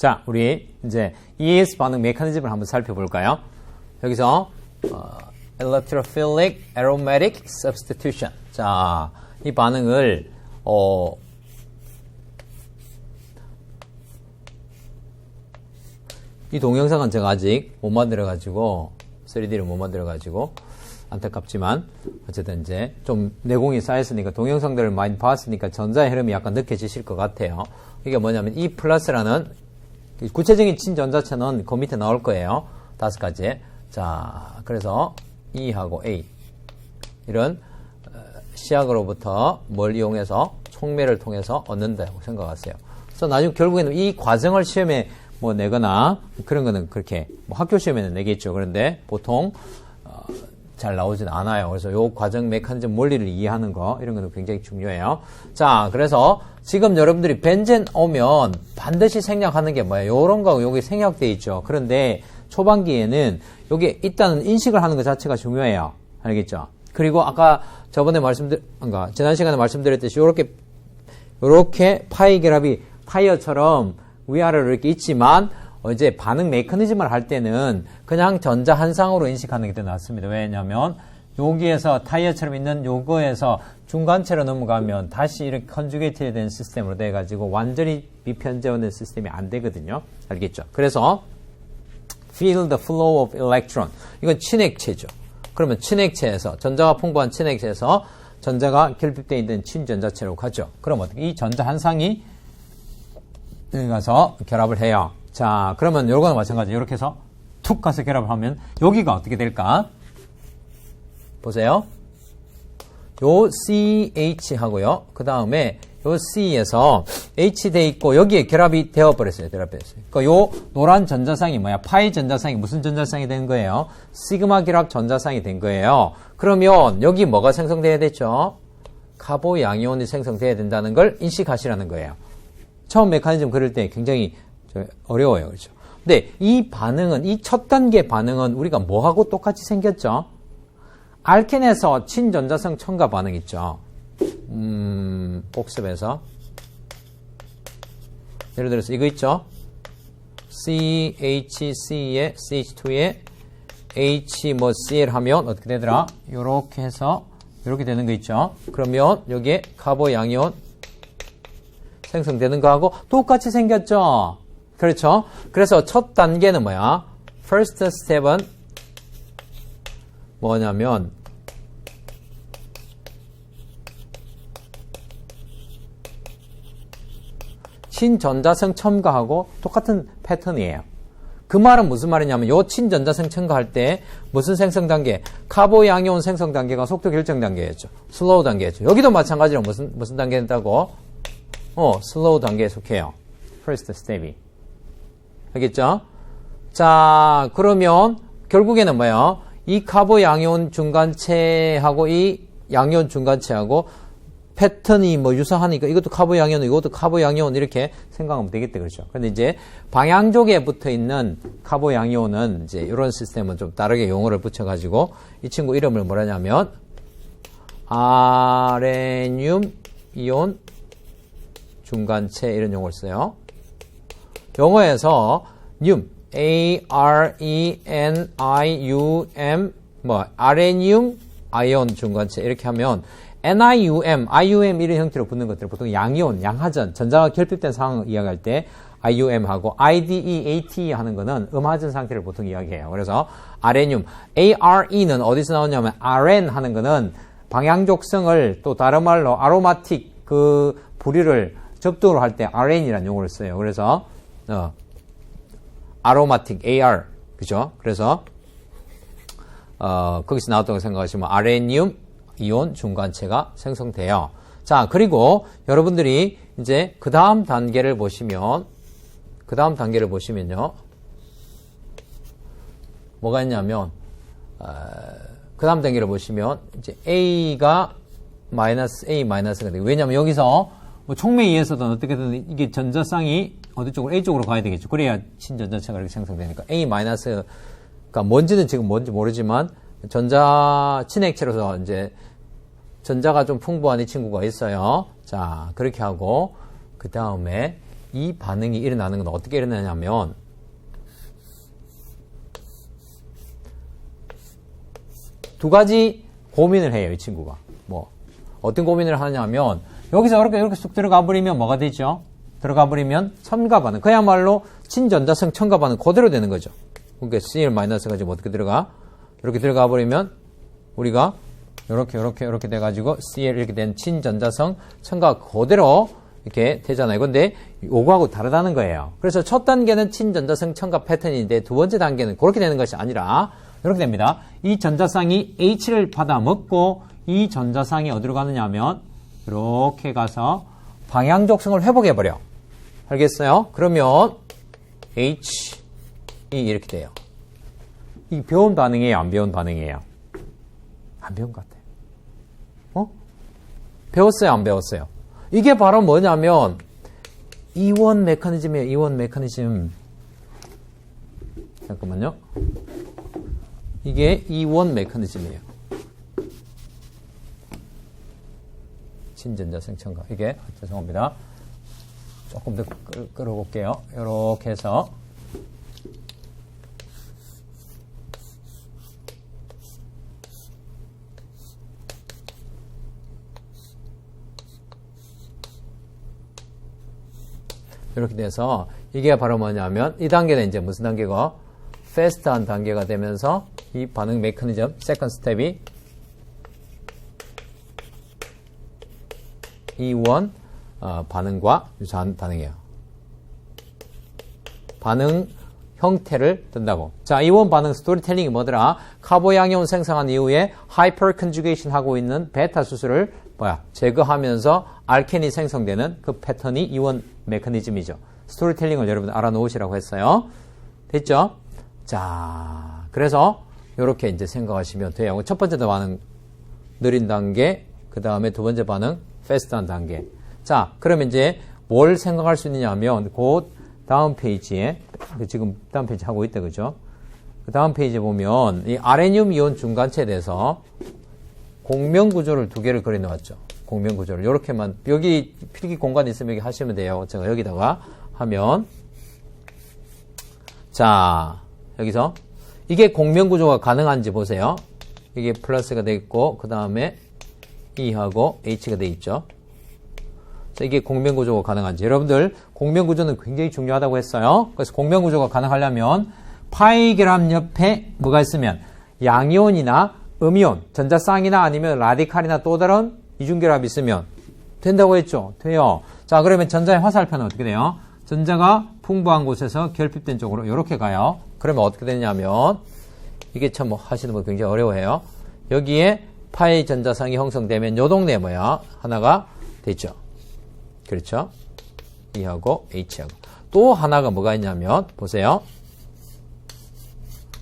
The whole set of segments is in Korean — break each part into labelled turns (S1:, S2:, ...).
S1: 자, 우리 이제 ES 반응 메커니즘을 한번 살펴볼까요? 여기서 electrophilic aromatic substitution. 자, 이 반응을 이 동영상은 제가 아직 못 만들어가지고 3D를 못 만들어가지고 안타깝지만 어쨌든 이제 좀 내공이 쌓였으니까 동영상들을 많이 봤으니까 전자의 흐름이 약간 느껴지실 것 같아요. 이게 뭐냐면 E 플러스라는 구체적인 친전자체는 그 밑에 나올 거예요. 5가지. 자, 그래서 E하고 A 이런 시약으로부터 뭘 이용해서 촉매를 통해서 얻는다고 생각하세요. 그래서 나중에 결국에는 이 과정을 시험에 뭐 내거나 그런 거는 그렇게 뭐 학교 시험에는 내겠죠. 그런데 보통 잘 나오진 않아요. 그래서 요 과정 메커니즘 원리를 이해하는 거 이런 거는 굉장히 중요해요. 자, 그래서 지금 여러분들이 벤젠 오면 반드시 생략하는 게 뭐예요? 요런 거 여기 생략돼 있죠. 그런데 초반기에는 여기 있다는 인식을 하는 것 자체가 중요해요. 알겠죠? 그리고 아까 저번에 지난 시간에 말씀드렸듯이 요렇게 파이 결합이 타이어처럼 위아래로 이렇게 있지만 이제 반응 메커니즘을 할 때는 그냥 전자 한 쌍으로 인식하는 게 더 낫습니다. 왜냐하면 여기에서 타이어처럼 있는 요거에서 중간체로 넘어가면 다시 이렇게 컨주게이트 된 시스템으로 돼가지고 완전히 비편제어된 시스템이 안 되거든요. 알겠죠? 그래서 feel the flow of electron. 이건 친액체죠. 그러면 친액체에서 전자가 풍부한 친액체에서 전자가 결핍되어 있는 친전자체로 가죠. 그럼 어떻게 이 전자 한 쌍이 여기 가서 결합을 해요. 자, 그러면 요거는 마찬가지. 이렇게 해서 툭 가서 결합을 하면 여기가 어떻게 될까? 보세요. 요 CH 하고요. 그 다음에 요 C에서 H 돼 있고 여기에 결합이 되어버렸어요. 결합됐어요. 그러니까 요 노란 전자쌍이 뭐야? 파이 전자쌍이 무슨 전자쌍이 된 거예요? 시그마 결합 전자쌍이 된 거예요. 그러면 여기 뭐가 생성돼야 되죠? 카보 양이온이 생성돼야 된다는 걸 인식하시라는 거예요. 처음 메커니즘 그릴 때 굉장히 어려워요. 그렇죠? 근데 이 반응은, 이 첫 단계 반응은 우리가 뭐하고 똑같이 생겼죠? 알켄에서 친전자성 첨가 반응 있죠? 복습해서. 예를 들어서 이거 있죠? CHC에, CH2에 H CL 하면 어떻게 되더라? 요렇게 해서, 요렇게 되는 거 있죠? 그러면 여기에 카보 양이온 생성되는 거하고 똑같이 생겼죠? 그렇죠? 그래서 첫 단계는 뭐야? First step은 뭐냐면 친전자성 첨가하고 똑같은 패턴이에요. 그 말은 무슨 말이냐면 요 친전자성 첨가할 때 무슨 생성 단계? 카보 양이온 생성 단계가 속도 결정 단계였죠. 슬로우 단계였죠. 여기도 마찬가지로 무슨 단계였다고? 슬로우 단계에 속해요. First step이. 알겠죠? 자, 그러면 결국에는 뭐예요? 이 카보 양이온 중간체하고 이 양이온 중간체하고 패턴이 뭐 유사하니까 이것도 카보 양이온, 이것도 카보 양이온 이렇게 생각하면 되겠다. 그렇죠? 근데 이제 방향족에 붙어 있는 카보 양이온은 이제 이런 시스템은 좀 다르게 용어를 붙여가지고 이 친구 이름을 뭐라냐면 아레늄 이온 중간체 이런 용어를 써요. 영어에서 ARENIUM 아레늄 아이온 중간체 이렇게 하면 IUM 이런 형태로 붙는 것들 보통 양이온, 양하전, 전자가 결핍된 상황을 이야기할 때 IUM하고 IDE, 하는 거는 음하전 상태를 보통 이야기해요. 그래서 아레늄, ARE는 어디서 나오냐면 아렌 하는 거는 방향족성을 또 다른 말로 아로마틱 그 부류를 적도로 할 때 아렌이라는 용어를 써요. 그래서 아로마틱 AR 그죠? 그래서 거기서 나왔다고 생각하시면 아레늄 이온 중간체가 생성돼요. 자, 그리고 여러분들이 이제 그 다음 단계를 보시면요. 뭐가 있냐면 그 다음 단계를 보시면 이제 A가 마이너스 A 마이너스가 되고 왜냐면 여기서 뭐 촉매에 의해서든 어떻게든 이게 전자쌍이 어디 쪽으로 A 쪽으로 가야 되겠죠. 그래야 친전자체가 이렇게 생성되니까 A 마이너스가 뭔지는 지금 뭔지 모르지만 전자 친액체로서 이제 전자가 좀 풍부한 이 친구가 있어요. 자, 그렇게 하고 그 다음에 이 반응이 일어나는 건 어떻게 일어나냐면 두 가지 고민을 해요, 이 친구가. 뭐 어떤 고민을 하냐면 여기서 이렇게 쑥 들어가 버리면 뭐가 되죠? 들어가 버리면 첨가 반응. 그야말로 친전자성 첨가 반응 그대로 되는 거죠. 그러니까 Cl-가 지금 어떻게 들어가? 이렇게 들어가 버리면 우리가 이렇게 돼가지고 Cl 이렇게 된 친전자성 첨가 그대로 이렇게 되잖아요. 근데 요거하고 다르다는 거예요. 그래서 첫 단계는 친전자성 첨가 패턴인데 두 번째 단계는 그렇게 되는 것이 아니라 이렇게 됩니다. 이 전자쌍이 H를 받아 먹고 이 전자쌍이 어디로 가느냐 하면 이렇게 가서 방향족성을 회복해 버려. 알겠어요? 그러면 H 이렇게 돼요. 이 배운 반응이에요, 안 배운 반응이에요? 안 배운 것 같아요. 배웠어요, 안 배웠어요? 이게 바로 뭐냐면 이원 메커니즘이에요. 이원 메커니즘. 잠깐만요. 이게 이원 메커니즘이에요. 친전자성 첨가. 이게 죄송합니다. 조금 더 끌어볼게요. 이렇게 해서 이렇게 돼서 이게 바로 뭐냐면 이 단계는 이제 무슨 단계가 패스트한 단계가 되면서 이 반응 메커니즘 세컨드 스텝이 이원 반응과 유사한 반응이에요. 반응 형태를 뜬다고. 자, 이원 반응 스토리텔링이 뭐더라? 카보양이온 생성한 이후에 하이퍼 컨주게이션 하고 있는 베타 수소를 제거하면서 알케닌이 생성되는 그 패턴이 이원 메커니즘이죠. 스토리텔링을 여러분 알아놓으시라고 했어요. 됐죠? 자, 그래서 이렇게 이제 생각하시면 돼요. 첫 번째 반응 느린 단계, 그 다음에 두 번째 반응 패스트한 단계. 자, 그러면 이제 뭘 생각할 수 있느냐 하면 그 다음 페이지에 지금 다음 페이지 하고 있다, 그죠? 그 다음 페이지에 보면 이 아레늄 이온 중간체에 대해서 공명 구조를 두 개를 그려 놓았죠. 공명 구조를 이렇게만 여기 필기 공간이 있으면 여기 하시면 돼요. 제가 여기다가 하면 자, 여기서 이게 공명 구조가 가능한지 보세요. 이게 플러스가 돼 있고 그 다음에 E하고 H가 돼 있죠. 자, 이게 공명 구조가 가능한지. 여러분들 공명 구조는 굉장히 중요하다고 했어요. 그래서 공명 구조가 가능하려면 파이그람 옆에 뭐가 있으면 양이온이나 음이온, 전자쌍이나 아니면 라디칼이나 또 다른 이중결합이 있으면 된다고 했죠. 돼요. 자, 그러면 전자의 화살표는 어떻게 돼요? 전자가 풍부한 곳에서 결핍된 쪽으로 이렇게 가요. 그러면 어떻게 되냐면 이게 참 뭐 하시는 분 굉장히 어려워해요. 여기에 파이 전자쌍이 형성되면 요 동네에 뭐야? 하나가 되죠. 그렇죠? E하고 H하고. 또 하나가 뭐가 있냐면 보세요.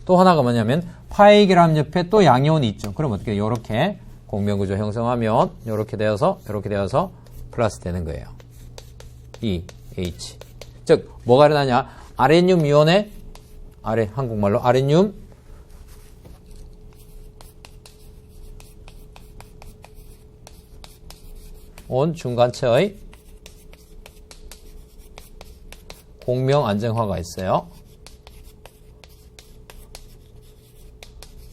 S1: 또 하나가 뭐냐면 파이그람 옆에 또 양이온이 있죠. 그럼 어떻게 이렇게 공명구조 형성하면 이렇게 되어서 플러스 되는 거예요. E, H. 즉 뭐가 일어나냐? 아레늄 이온의 한국말로 아레늄 온 중간체의 공명 안정화가 있어요.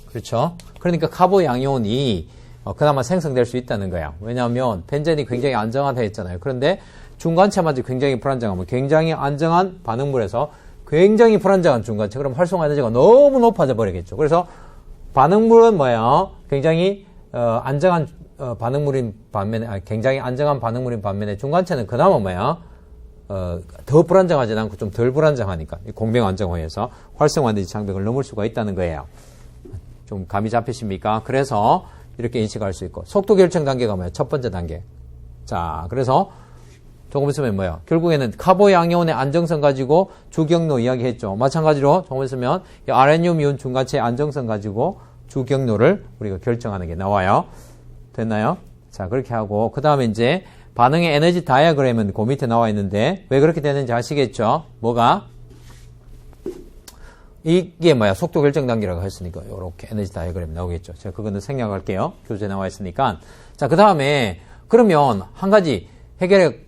S1: 그렇죠? 그러니까 카보 양이온이 그나마 생성될 수 있다는 거야. 왜냐하면 벤젠이 굉장히 안정하다 했잖아요. 그런데 중간체마저 굉장히 불안정하면 굉장히 안정한 반응물에서 굉장히 불안정한 중간체. 그럼 활성화 에너지가 너무 높아져 버리겠죠. 그래서 반응물은 뭐야? 굉장히 안정한 반응물인 반면에 굉장히 안정한 반응물인 반면에 중간체는 그나마 뭐야? 더 불안정하지 않고 좀 덜 불안정하니까 이 공명 안정화에서 활성화 에너지 장벽을 넘을 수가 있다는 거예요. 좀 감이 잡히십니까? 그래서 이렇게 인식할 수 있고 속도 결정 단계가 뭐야? 첫 번째 단계. 자, 그래서 조금 있으면 뭐야? 결국에는 카보 양이온의 안정성 가지고 주경로 이야기했죠. 마찬가지로 조금 있으면 아레늄 이온 중간체의 안정성 가지고 주경로를 우리가 결정하는 게 나와요. 됐나요? 자, 그렇게 하고 그 다음에 이제 반응의 에너지 다이어그램은 그 밑에 나와 있는데 왜 그렇게 되는지 아시겠죠? 뭐가? 이게 뭐야? 속도 결정 단계라고 했으니까 이렇게 에너지 다이어그램 나오겠죠. 제가 그거는 생략할게요. 교재에 나와 있으니까. 자, 그 다음에 그러면 한 가지 해결의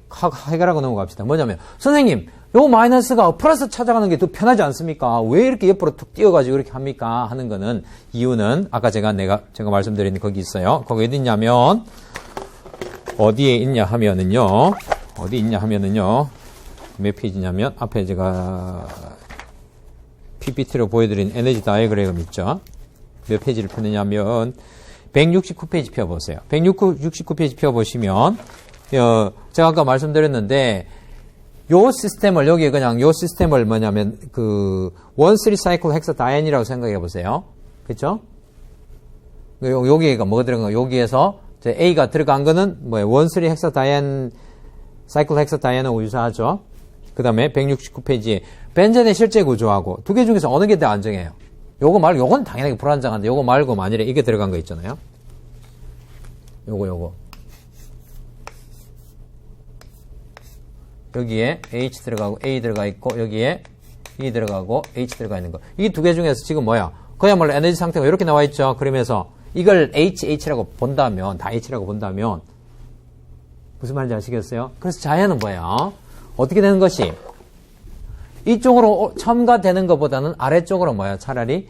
S1: 해결하고 넘어갑시다. 뭐냐면, 선생님, 요 마이너스가 플러스 찾아가는 게 더 편하지 않습니까? 왜 이렇게 옆으로 툭 뛰어가지고 이렇게 합니까? 하는 거는, 이유는, 아까 제가 말씀드린 거기 있어요. 거기 어디 있냐면, 어디에 있냐 하면은요, 몇 페이지냐면, 앞에 제가, PPT로 보여드린 에너지 다이어그램 있죠? 몇 페이지를 펴느냐면, 169페이지 펴보세요. 169페이지 펴보시면, 제가 아까 말씀드렸는데, 요 시스템을, 여기에 그냥 요 시스템을 뭐냐면, 1,3 사이클 헥사 다이엔이라고 생각해 보세요. 그쵸? 여기가 뭐가 들어간 거, 여기에서, A가 들어간 거는 뭐예요? 1,3 헥사 다이엔, 사이클 헥사 다이엔하고 유사하죠? 그 다음에 169페이지에 벤젠의 실제 구조하고 두 개 중에서 어느 게 더 안정해요? 요거 말고, 요건 당연하게 불안정한데, 요거 말고 만일에 이게 들어간 거 있잖아요? 요거. 여기에 H 들어가고 A 들어가 있고, 여기에 E 들어가고 H 들어가 있는 거. 이 두 개 중에서 지금 뭐야? 그야말로 에너지 상태가 이렇게 나와 있죠? 그러면서 이걸 H라고 본다면, 다 H라고 본다면, 무슨 말인지 아시겠어요? 그래서 자연은 뭐예요? 어떻게 되는 것이? 이쪽으로 첨가되는 것보다는 아래쪽으로 뭐야? 차라리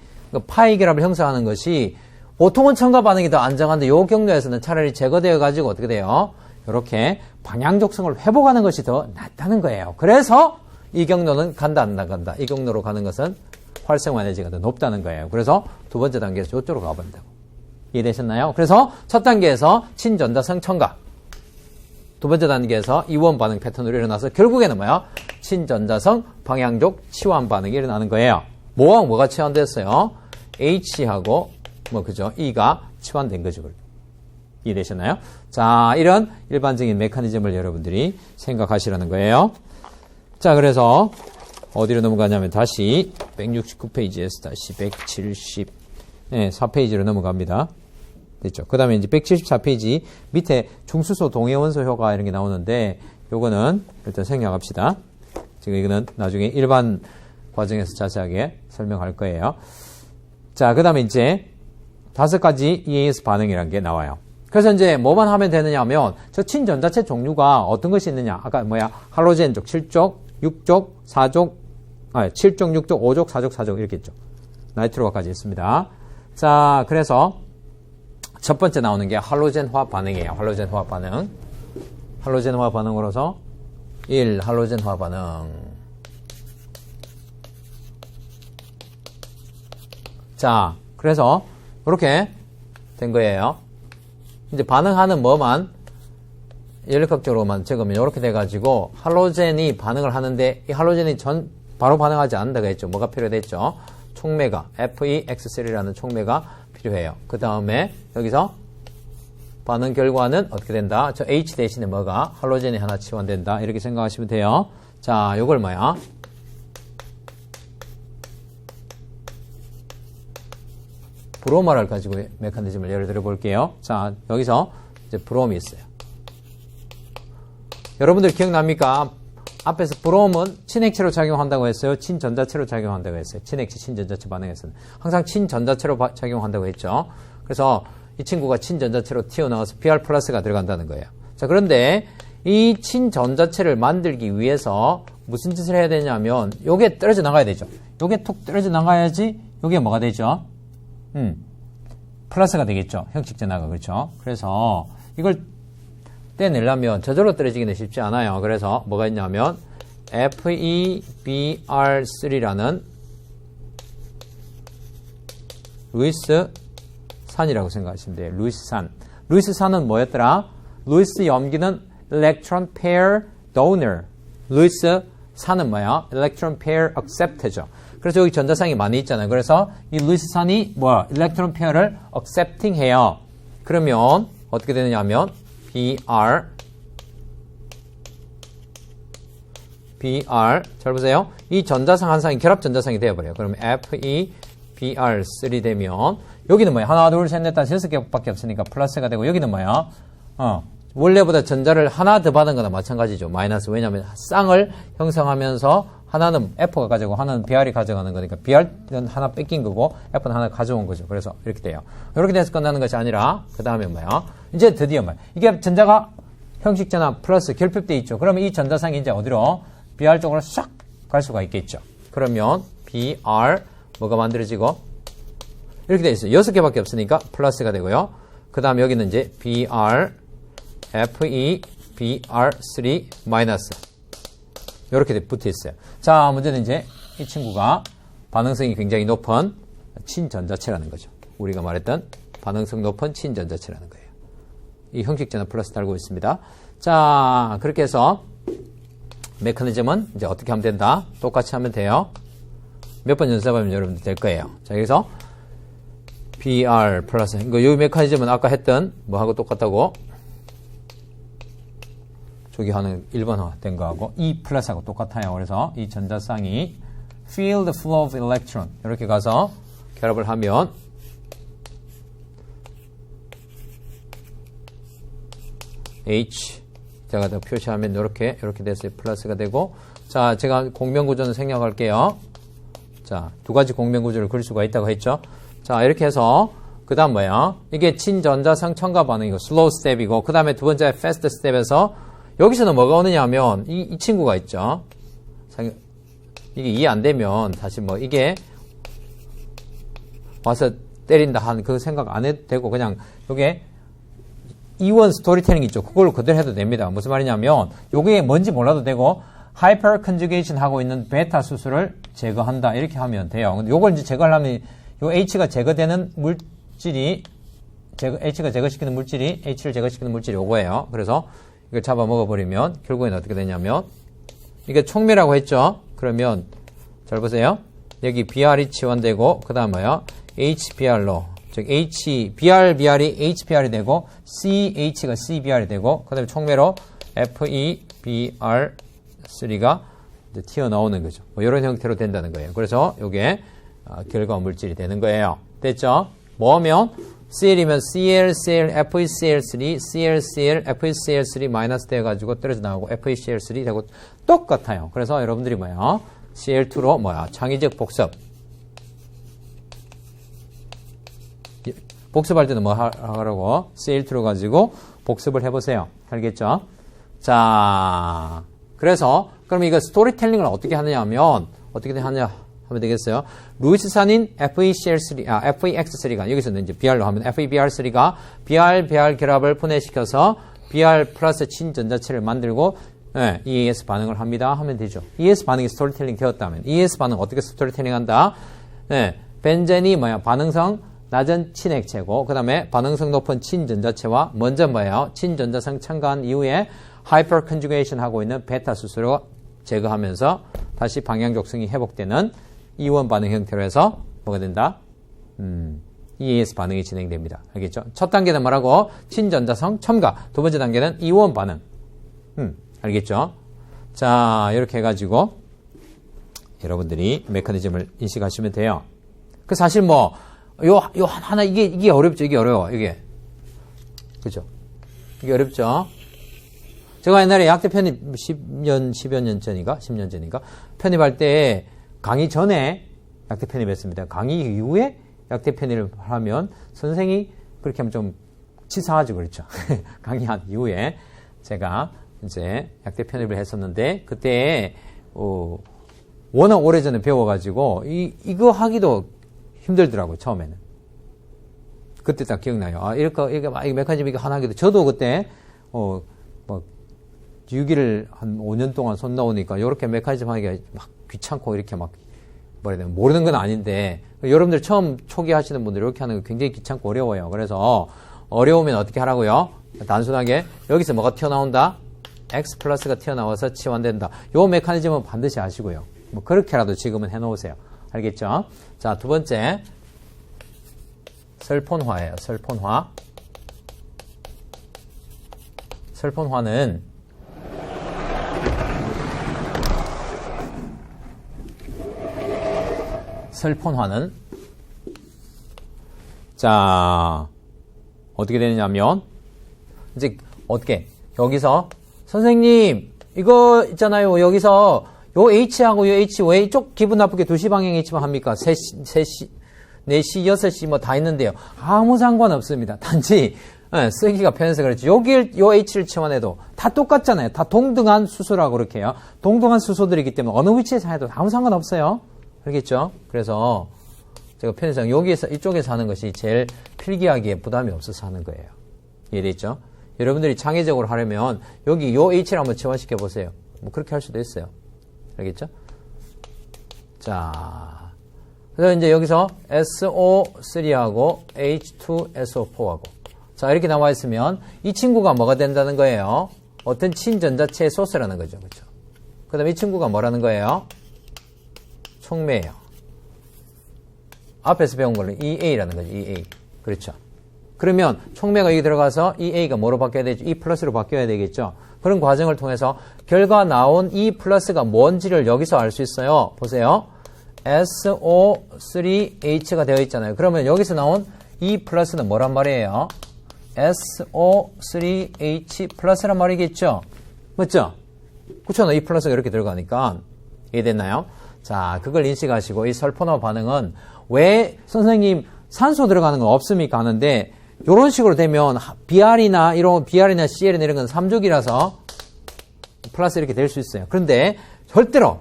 S1: 파이 결합을 형성하는 것이 보통은 첨가 반응이 더 안정한데 요 경로에서는 차라리 제거되어 가지고 어떻게 돼요? 이렇게 방향적성을 회복하는 것이 더 낫다는 거예요. 그래서 이 경로는 간다 안 나간다. 이 경로로 가는 것은 활성화 에너지가 더 높다는 거예요. 그래서 두 번째 단계에서 이쪽으로 가본다고. 이해되셨나요? 그래서 첫 단계에서 친전자성 첨가. 두 번째 단계에서 이원 반응 패턴으로 일어나서 결국에는 뭐야? 친전자성 방향적 치환 반응이 일어나는 거예요. 뭐하고 뭐가 치환됐어요? H하고 그죠? E가 치환된 거죠. 이해되셨나요? 자, 이런 일반적인 메커니즘을 여러분들이 생각하시라는 거예요. 자, 그래서 어디로 넘어가냐면 다시 169페이지에서 다시 174페이지로 넘어갑니다. 됐죠? 그 다음에 이제 174페이지 밑에 중수소 동해원소 효과 이런 게 나오는데 요거는 일단 생략합시다. 지금 이거는 나중에 일반 과정에서 자세하게 설명할 거예요. 자, 그 다음에 이제 5가지 EAS 반응이라는 게 나와요. 그래서 이제 뭐만 하면 되느냐 하면 저 친전자체 종류가 어떤 것이 있느냐. 아까 할로젠 쪽 7쪽, 6쪽, 4쪽, 7쪽, 6쪽, 5쪽, 4쪽, 4쪽 이렇게 있죠. 나이트로가까지 있습니다. 자, 그래서 첫 번째 나오는 게 할로젠화 반응이에요. 할로젠화 반응. 할로젠화 반응으로서 1. 할로젠화 반응. 자, 그래서 이렇게 된 거예요. 이제 반응하는 뭐만 연력학적으로만 적으면 이렇게 돼가지고 할로젠이 반응을 하는데 이 할로젠이 바로 반응하지 않는다고 했죠. 뭐가 필요했죠? 촉매가 FeX3라는 촉매가 필요해요. 그 다음에 여기서 반응 결과는 어떻게 된다? 저 H 대신에 뭐가? 할로젠이 하나 치환된다. 이렇게 생각하시면 돼요. 자, 요걸 뭐야? 브로마를 가지고 메커니즘을 예를 들어 볼게요. 자, 여기서 이제 브롬이 있어요. 여러분들 기억납니까? 앞에서 브롬은 친액체로 작용한다고 했어요. 친전자체로 작용한다고 했어요. 친액체, 친전자체 반응에서는. 항상 친전자체로 작용한다고 했죠. 그래서 이 친구가 친전자체로 튀어나와서 Br 플러스가 들어간다는 거예요. 자, 그런데 이 친전자체를 만들기 위해서 무슨 짓을 해야 되냐면 요게 떨어져 나가야 되죠. 요게 툭 떨어져 나가야지 요게 뭐가 되죠? 플러스가 되겠죠. 형식 전화가. 그렇죠. 그래서 이걸 떼내려면 저절로 떨어지기는 쉽지 않아요. 그래서 뭐가 있냐면 FeBr3라는 루이스 산이라고 생각하시면 돼요. 루이스 산. 루이스 산은 뭐였더라? 루이스 염기는 electron pair donor. 루이스 산은 뭐야? electron pair accept죠. 그래서 여기 전자상이 많이 있잖아요. 그래서 이 루이스 산이 뭐야? electron pair를 accepting 해요. 그러면 어떻게 되느냐 하면 BR 잘 보세요. 이 전자상 한 쌍이 결합 전자상이 되어버려요. 그러면 FeBr3 되면 여기는 뭐야? 하나, 둘, 셋, 넷, 다섯, 6개밖에 없으니까 플러스가 되고 여기는 뭐야? 원래보다 전자를 하나 더 받은 거나 마찬가지죠. 마이너스. 왜냐하면 쌍을 형성하면서 하나는 F가 가져가고 하나는 BR이 가져가는 거니까 BR은 하나 뺏긴 거고 F는 하나 가져온 거죠. 그래서 이렇게 돼요. 이렇게 돼서 끝나는 것이 아니라 그 다음에 뭐야? 이제 드디어 뭐야? 이게 전자가 형식전화 플러스 결핍돼 있죠. 그러면 이 전자상이 이제 어디로? BR 쪽으로 싹 갈 수가 있겠죠. 그러면 BR 뭐가 만들어지고 이렇게 돼 있어요. 6개밖에 없으니까 플러스가 되고요. 그 다음 여기는 이제 BR, FE, BR3 마이너스 이렇게 붙어 있어요. 자, 문제는 이제 이 친구가 반응성이 굉장히 높은 친전자체라는 거죠. 우리가 말했던 반응성 높은 친전자체라는 거예요. 이 형식전화 플러스 달고 있습니다. 자, 그렇게 해서 메커니즘은 이제 어떻게 하면 된다? 똑같이 하면 돼요. 몇 번 연습하면 여러분들 될 거예요. 자, 여기서 BR 플러스 이 메커니즘은 아까 했던 뭐하고 똑같다고? 저기 하는 1번화 된 거하고 E 플러스하고 똑같아요. 그래서 이 전자쌍이 field flow of electron 이렇게 가서 결합을 하면 H 제가 더 표시하면 이렇게 돼서 플러스가 되고 자 제가 공명구조는 생략할게요. 자, 두 가지 공명구조를 그릴 수가 있다고 했죠. 자 이렇게 해서 그 다음 뭐야 이게 친전자상 첨가 반응이고 슬로우 스텝이고 그 다음에 두 번째 패스트 스텝에서 여기서는 뭐가 오느냐 하면 이 친구가 있죠. 이게 이해 안 되면 다시 뭐 이게 와서 때린다 한 그 생각 안 해도 되고 그냥 요게 E1 스토리텔링 있죠. 그걸로 그대로 해도 됩니다. 무슨 말이냐면 요게 뭔지 몰라도 되고 하이퍼 컨주게이션 하고 있는 베타 수소를 제거한다 이렇게 하면 돼요. 근데 요걸 이제 제거하려면 요 H가 제거되는 물질이 H가 제거시키는 물질이 H를 제거시키는 물질이 요거예요. 그래서 이걸 잡아 먹어버리면 결국에는 어떻게 되냐면 이게 촉매라고 했죠. 그러면 잘 보세요. 여기 BR이 치환되고 그 다음 뭐야 HBR로 즉 BR이 HBR이 되고 CH가 CBR이 되고 그 다음에 촉매로 FEBR3가 이제 튀어나오는 거죠. 뭐 이런 형태로 된다는 거예요. 그래서 이게 결과 물질이 되는 거예요. 됐죠? 뭐하면 CL이면 CL, CL, FeCl3, CL, CL, FeCl3 마이너스 돼가지고 떨어져 나오고 FeCl3 되고 똑같아요. 그래서 여러분들이 뭐야? CL2로 뭐야? 창의적 복습. 복습할 때는 뭐 하라고? CL2로 가지고 복습을 해보세요. 알겠죠? 자, 그래서 그럼 이거 스토리텔링을 어떻게 하느냐 하면 어떻게 하냐 하면 되겠어요. 루이스산인 FeX3가 여기서는 이제 BR로 하면 FeBr3가 BR 결합을 분해시켜서 BR 플러스 친전자체를 만들고 EAS 반응을 합니다. 하면 되죠. EAS 반응이 스토리텔링 되었다면 EAS 반응 어떻게 스토리텔링 한다? 벤젠이 뭐야? 반응성 낮은 친액체고 그 다음에 반응성 높은 친전자체와 먼저 뭐예요? 친전자성 첨가한 이후에 하이퍼 컨주게이션 하고 있는 베타 수소로 제거하면서 다시 방향족성이 회복되는 이원 반응 형태로 해서 뭐가 된다? EAS 반응이 진행됩니다. 알겠죠? 첫 단계는 뭐라고? 친전자성 첨가. 두 번째 단계는 이원 반응. 알겠죠? 자, 이렇게 해가지고 여러분들이 메커니즘을 인식하시면 돼요. 그 사실 뭐 하나 이게 어렵죠. 이게 어려워. 이게 그죠? 이게 어렵죠. 제가 옛날에 약대 편입 10여 년 전인가 편입할 때 강의 전에 약대 편입했습니다. 강의 이후에 약대 편입을 하면 선생이 그렇게 하면 좀 치사하죠. 그렇죠. 강의한 이후에 제가 이제 약대 편입을 했었는데 그때 워낙 오래전에 배워가지고 이거 하기도 힘들더라고요. 처음에는. 그때 딱 기억나요. 이렇게 메커니즘 이거 하나 하기도 저도 그때 막 유기를 한 5년 동안 손 나오니까 이렇게 메커니즘 하기가 막 귀찮고 이렇게 막 모르는 건 아닌데 여러분들 처음 초기 하시는 분들 이렇게 하는 거 굉장히 귀찮고 어려워요. 그래서 어려우면 어떻게 하라고요? 단순하게 여기서 뭐가 튀어나온다? X 플러스가 튀어나와서 치환된다. 요 메커니즘은 반드시 아시고요. 뭐 그렇게라도 지금은 해놓으세요. 알겠죠? 자, 두 번째 설폰화예요. 설폰화는 자 어떻게 되느냐면 이제 어떻게 여기서 선생님 이거 있잖아요. 여기서 요 H하고 요 H 왜 이쪽 기분 나쁘게 2시 방향 H만 합니까? 3시, 4시, 6시 뭐 다 있는데요. 아무 상관없습니다. 단지 네, 쓰기가 편해서 그렇지. 요 H를 치환해도 다 똑같잖아요. 다 동등한 수소라고 그렇게 해요. 동등한 수소들이기 때문에 어느 위치에서 해도 아무 상관없어요. 알겠죠? 그래서 제가 편의상 여기에서 이쪽에서 하는 것이 제일 필기하기에 부담이 없어서 하는 거예요. 이해됐죠? 여러분들이 창의적으로 하려면 여기 요 H를 한번 치환시켜 보세요. 뭐 그렇게 할 수도 있어요. 알겠죠? 자, 그래서 이제 여기서 SO3하고 H2SO4하고 자 이렇게 나와 있으면 이 친구가 뭐가 된다는 거예요? 어떤 친전자체의 소스라는 거죠. 그렇죠? 그 다음에 이 친구가 뭐라는 거예요? 촉매예요. 앞에서 배운 걸로 EA라는 거죠. EA. 그렇죠. 그러면 촉매가 여기 들어가서 EA가 뭐로 바뀌어야 되죠? E 플러스로 바뀌어야 되겠죠. 그런 과정을 통해서 결과 나온 E 플러스가 뭔지를 여기서 알 수 있어요. 보세요. SO3H가 되어 있잖아요. 그러면 여기서 나온 E 플러스는 뭐란 말이에요? SO3H 플러스란 말이겠죠. 맞죠? 그렇죠. E 플러스가 이렇게 들어가니까 이해됐나요? 자, 그걸 인식하시고 이 설포너 반응은 왜 선생님 산소 들어가는 건 없습니까? 하는데 이런 식으로 되면 BR이나 CL이나 이런 건 3족이라서 플러스 이렇게 될 수 있어요. 그런데 절대로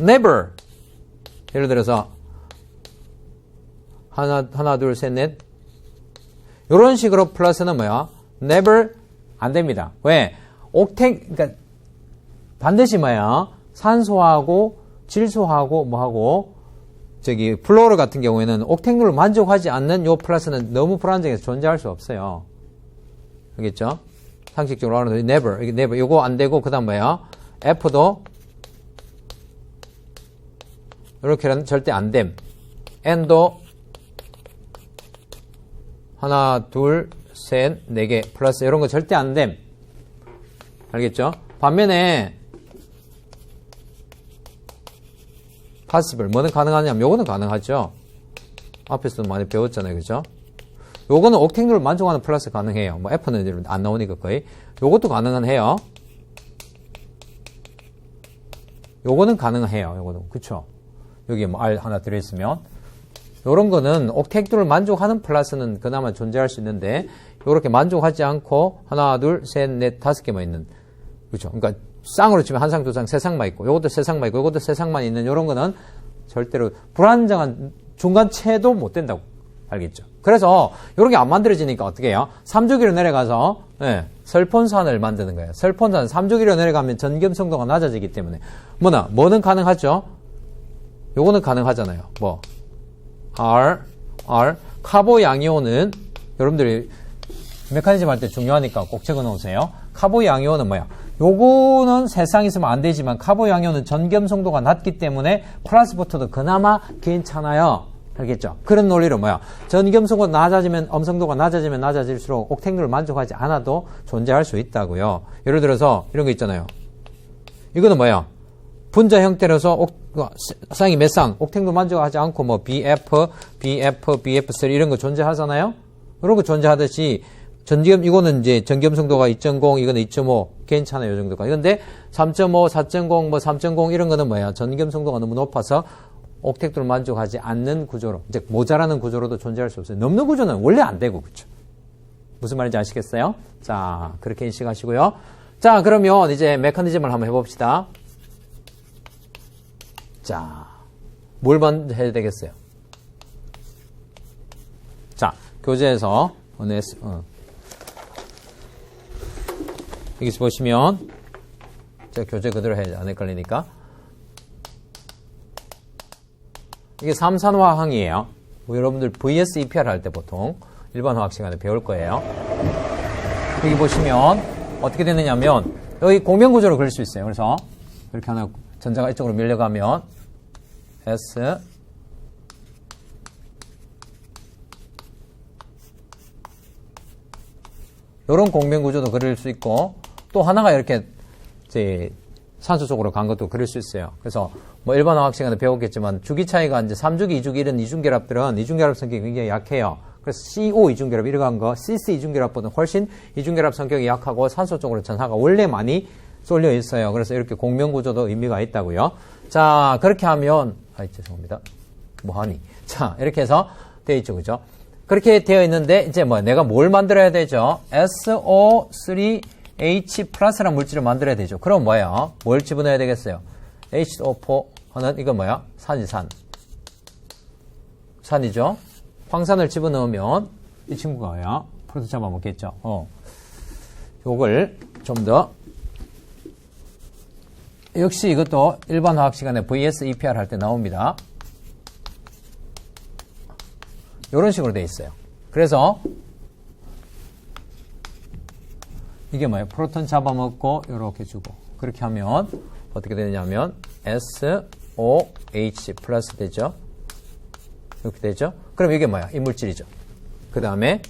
S1: never 예를 들어서 하나 둘 셋 넷 이런 식으로 플러스는 뭐야? never 안 됩니다. 왜? 그러니까 반드시 뭐야? 산소하고 질소하고 뭐하고 저기 플로르 같은 경우에는 옥탱률을 만족하지 않는 요 플러스는 너무 불안정해서 존재할 수 없어요. 알겠죠? 상식적으로 하는 never, never 요거 안 되고 그다음 뭐야? F도 이렇게는 절대 안 됨. N도 하나, 둘, 셋, 네 개 플러스 이런 거 절대 안 됨. 알겠죠? 반면에 possible 뭐는 가능하냐면 요거는 가능하죠. 앞에서도 많이 배웠잖아요. 그죠? 요거는 옥탱률을 만족하는 플러스 가능해요. 뭐 F는 안 나오니까 거의. 요것도 가능은 해요. 요거는 가능해요. 요거는. 그쵸? 여기 뭐 R 하나 들어있으면. 요런 거는 옥탱률을 만족하는 플러스는 그나마 존재할 수 있는데, 요렇게 만족하지 않고, 하나, 둘, 셋, 넷, 다섯 개만 있는. 그쵸? 그러니까, 쌍으로 치면 한 쌍, 두 쌍, 세 쌍만 있고, 요것도 세 쌍만 있고, 요것도 세 쌍만 있는 요런 거는 절대로 불안정한 중간체도 못 된다고. 알겠죠? 그래서, 요런 게 안 만들어지니까 어떻게 해요? 3주기로 내려가서, 설폰산을 만드는 거예요. 설폰산 3주기로 내려가면 전기음성도가 낮아지기 때문에. 뭐는 가능하죠? 요거는 가능하잖아요. 뭐, 카보 양이온은, 여러분들이 메커니즘 할 때 중요하니까 꼭 적어 놓으세요. 카보 양이온은 뭐야? 요거는 세상 있으면 안 되지만 카보 양이온은 전기음성도가 낮기 때문에 플러스부터도 그나마 괜찮아요. 알겠죠? 그런 논리로 뭐야? 전기음성도가 낮아지면, 음성도가 낮아지면 낮아질수록 옥탱률을 만족하지 않아도 존재할 수 있다고요. 예를 들어서 이런 거 있잖아요. 이거는 뭐야? 분자 형태로서 쌍이 몇 쌍, 옥탱도 만족하지 않고 뭐 BF3 이런 거 존재하잖아요. 이런 거 존재하듯이 이거는 이제 전기음성도가 2.0, 이거는 2.5 괜찮아요. 이 정도가. 근데 3.5, 4.0, 뭐 3.0 이런 거는 뭐야? 전기음성도가 너무 높아서 옥택도를 만족하지 않는 구조로, 이제 모자라는 구조로도 존재할 수 없어요. 넘는 구조는 원래 안 되고, 그렇죠? 무슨 말인지 아시겠어요? 자, 그렇게 인식하시고요. 자, 그러면 이제 메커니즘을 한번 해봅시다. 자, 뭘 먼저 해야 되겠어요? 자, 교재에서 여기서 보시면 제가 교재 그대로 해야지 안 헷갈리니까 이게 삼산화항이에요. 여러분들 VS EPR 할 때 보통 일반 화학 시간에 배울 거예요. 여기 보시면 어떻게 되느냐면 여기 공명구조로 그릴 수 있어요. 그래서 이렇게 하나 전자가 이쪽으로 밀려가면 S 이런 공명구조도 그릴 수 있고 또 하나가 이렇게 이제 산소 쪽으로 간 것도 그릴 수 있어요. 그래서 뭐 일반 화학 시간에 배웠겠지만 주기 차이가 이제 3주기, 2주기 이런 이중결합들은 이중결합 성격이 굉장히 약해요. 그래서 CO 이중결합 이렇게 한 거 CC 이중결합보다 훨씬 이중결합 성격이 약하고 산소 쪽으로 전하가 원래 많이 쏠려 있어요. 그래서 이렇게 공명구조도 의미가 있다고요. 자, 그렇게 하면 죄송합니다. 뭐하니? 자, 이렇게 해서 돼 있죠, 그죠? 그렇게 되어 있는데 이제 뭐 내가 뭘 만들어야 되죠? SO3H 플러스라는 물질을 만들어야 되죠. 그럼 뭐예요? 뭘 집어넣어야 되겠어요? H2O4 하는 이건 뭐야? 산이산. 산이죠. 황산을 집어넣으면 이 친구가 뭐야? 프로토 잡아먹겠죠. 요걸 좀 더 역시 이것도 일반 화학 시간에 VS EPR 할 때 나옵니다. 이런 식으로 돼 있어요. 그래서 이게 뭐예요? 프로톤 잡아먹고 이렇게 주고 그렇게 하면 어떻게 되냐면 SOH 플러스 되죠. 이렇게 되죠. 그럼 이게 뭐야? 이 물질이죠. 그 다음에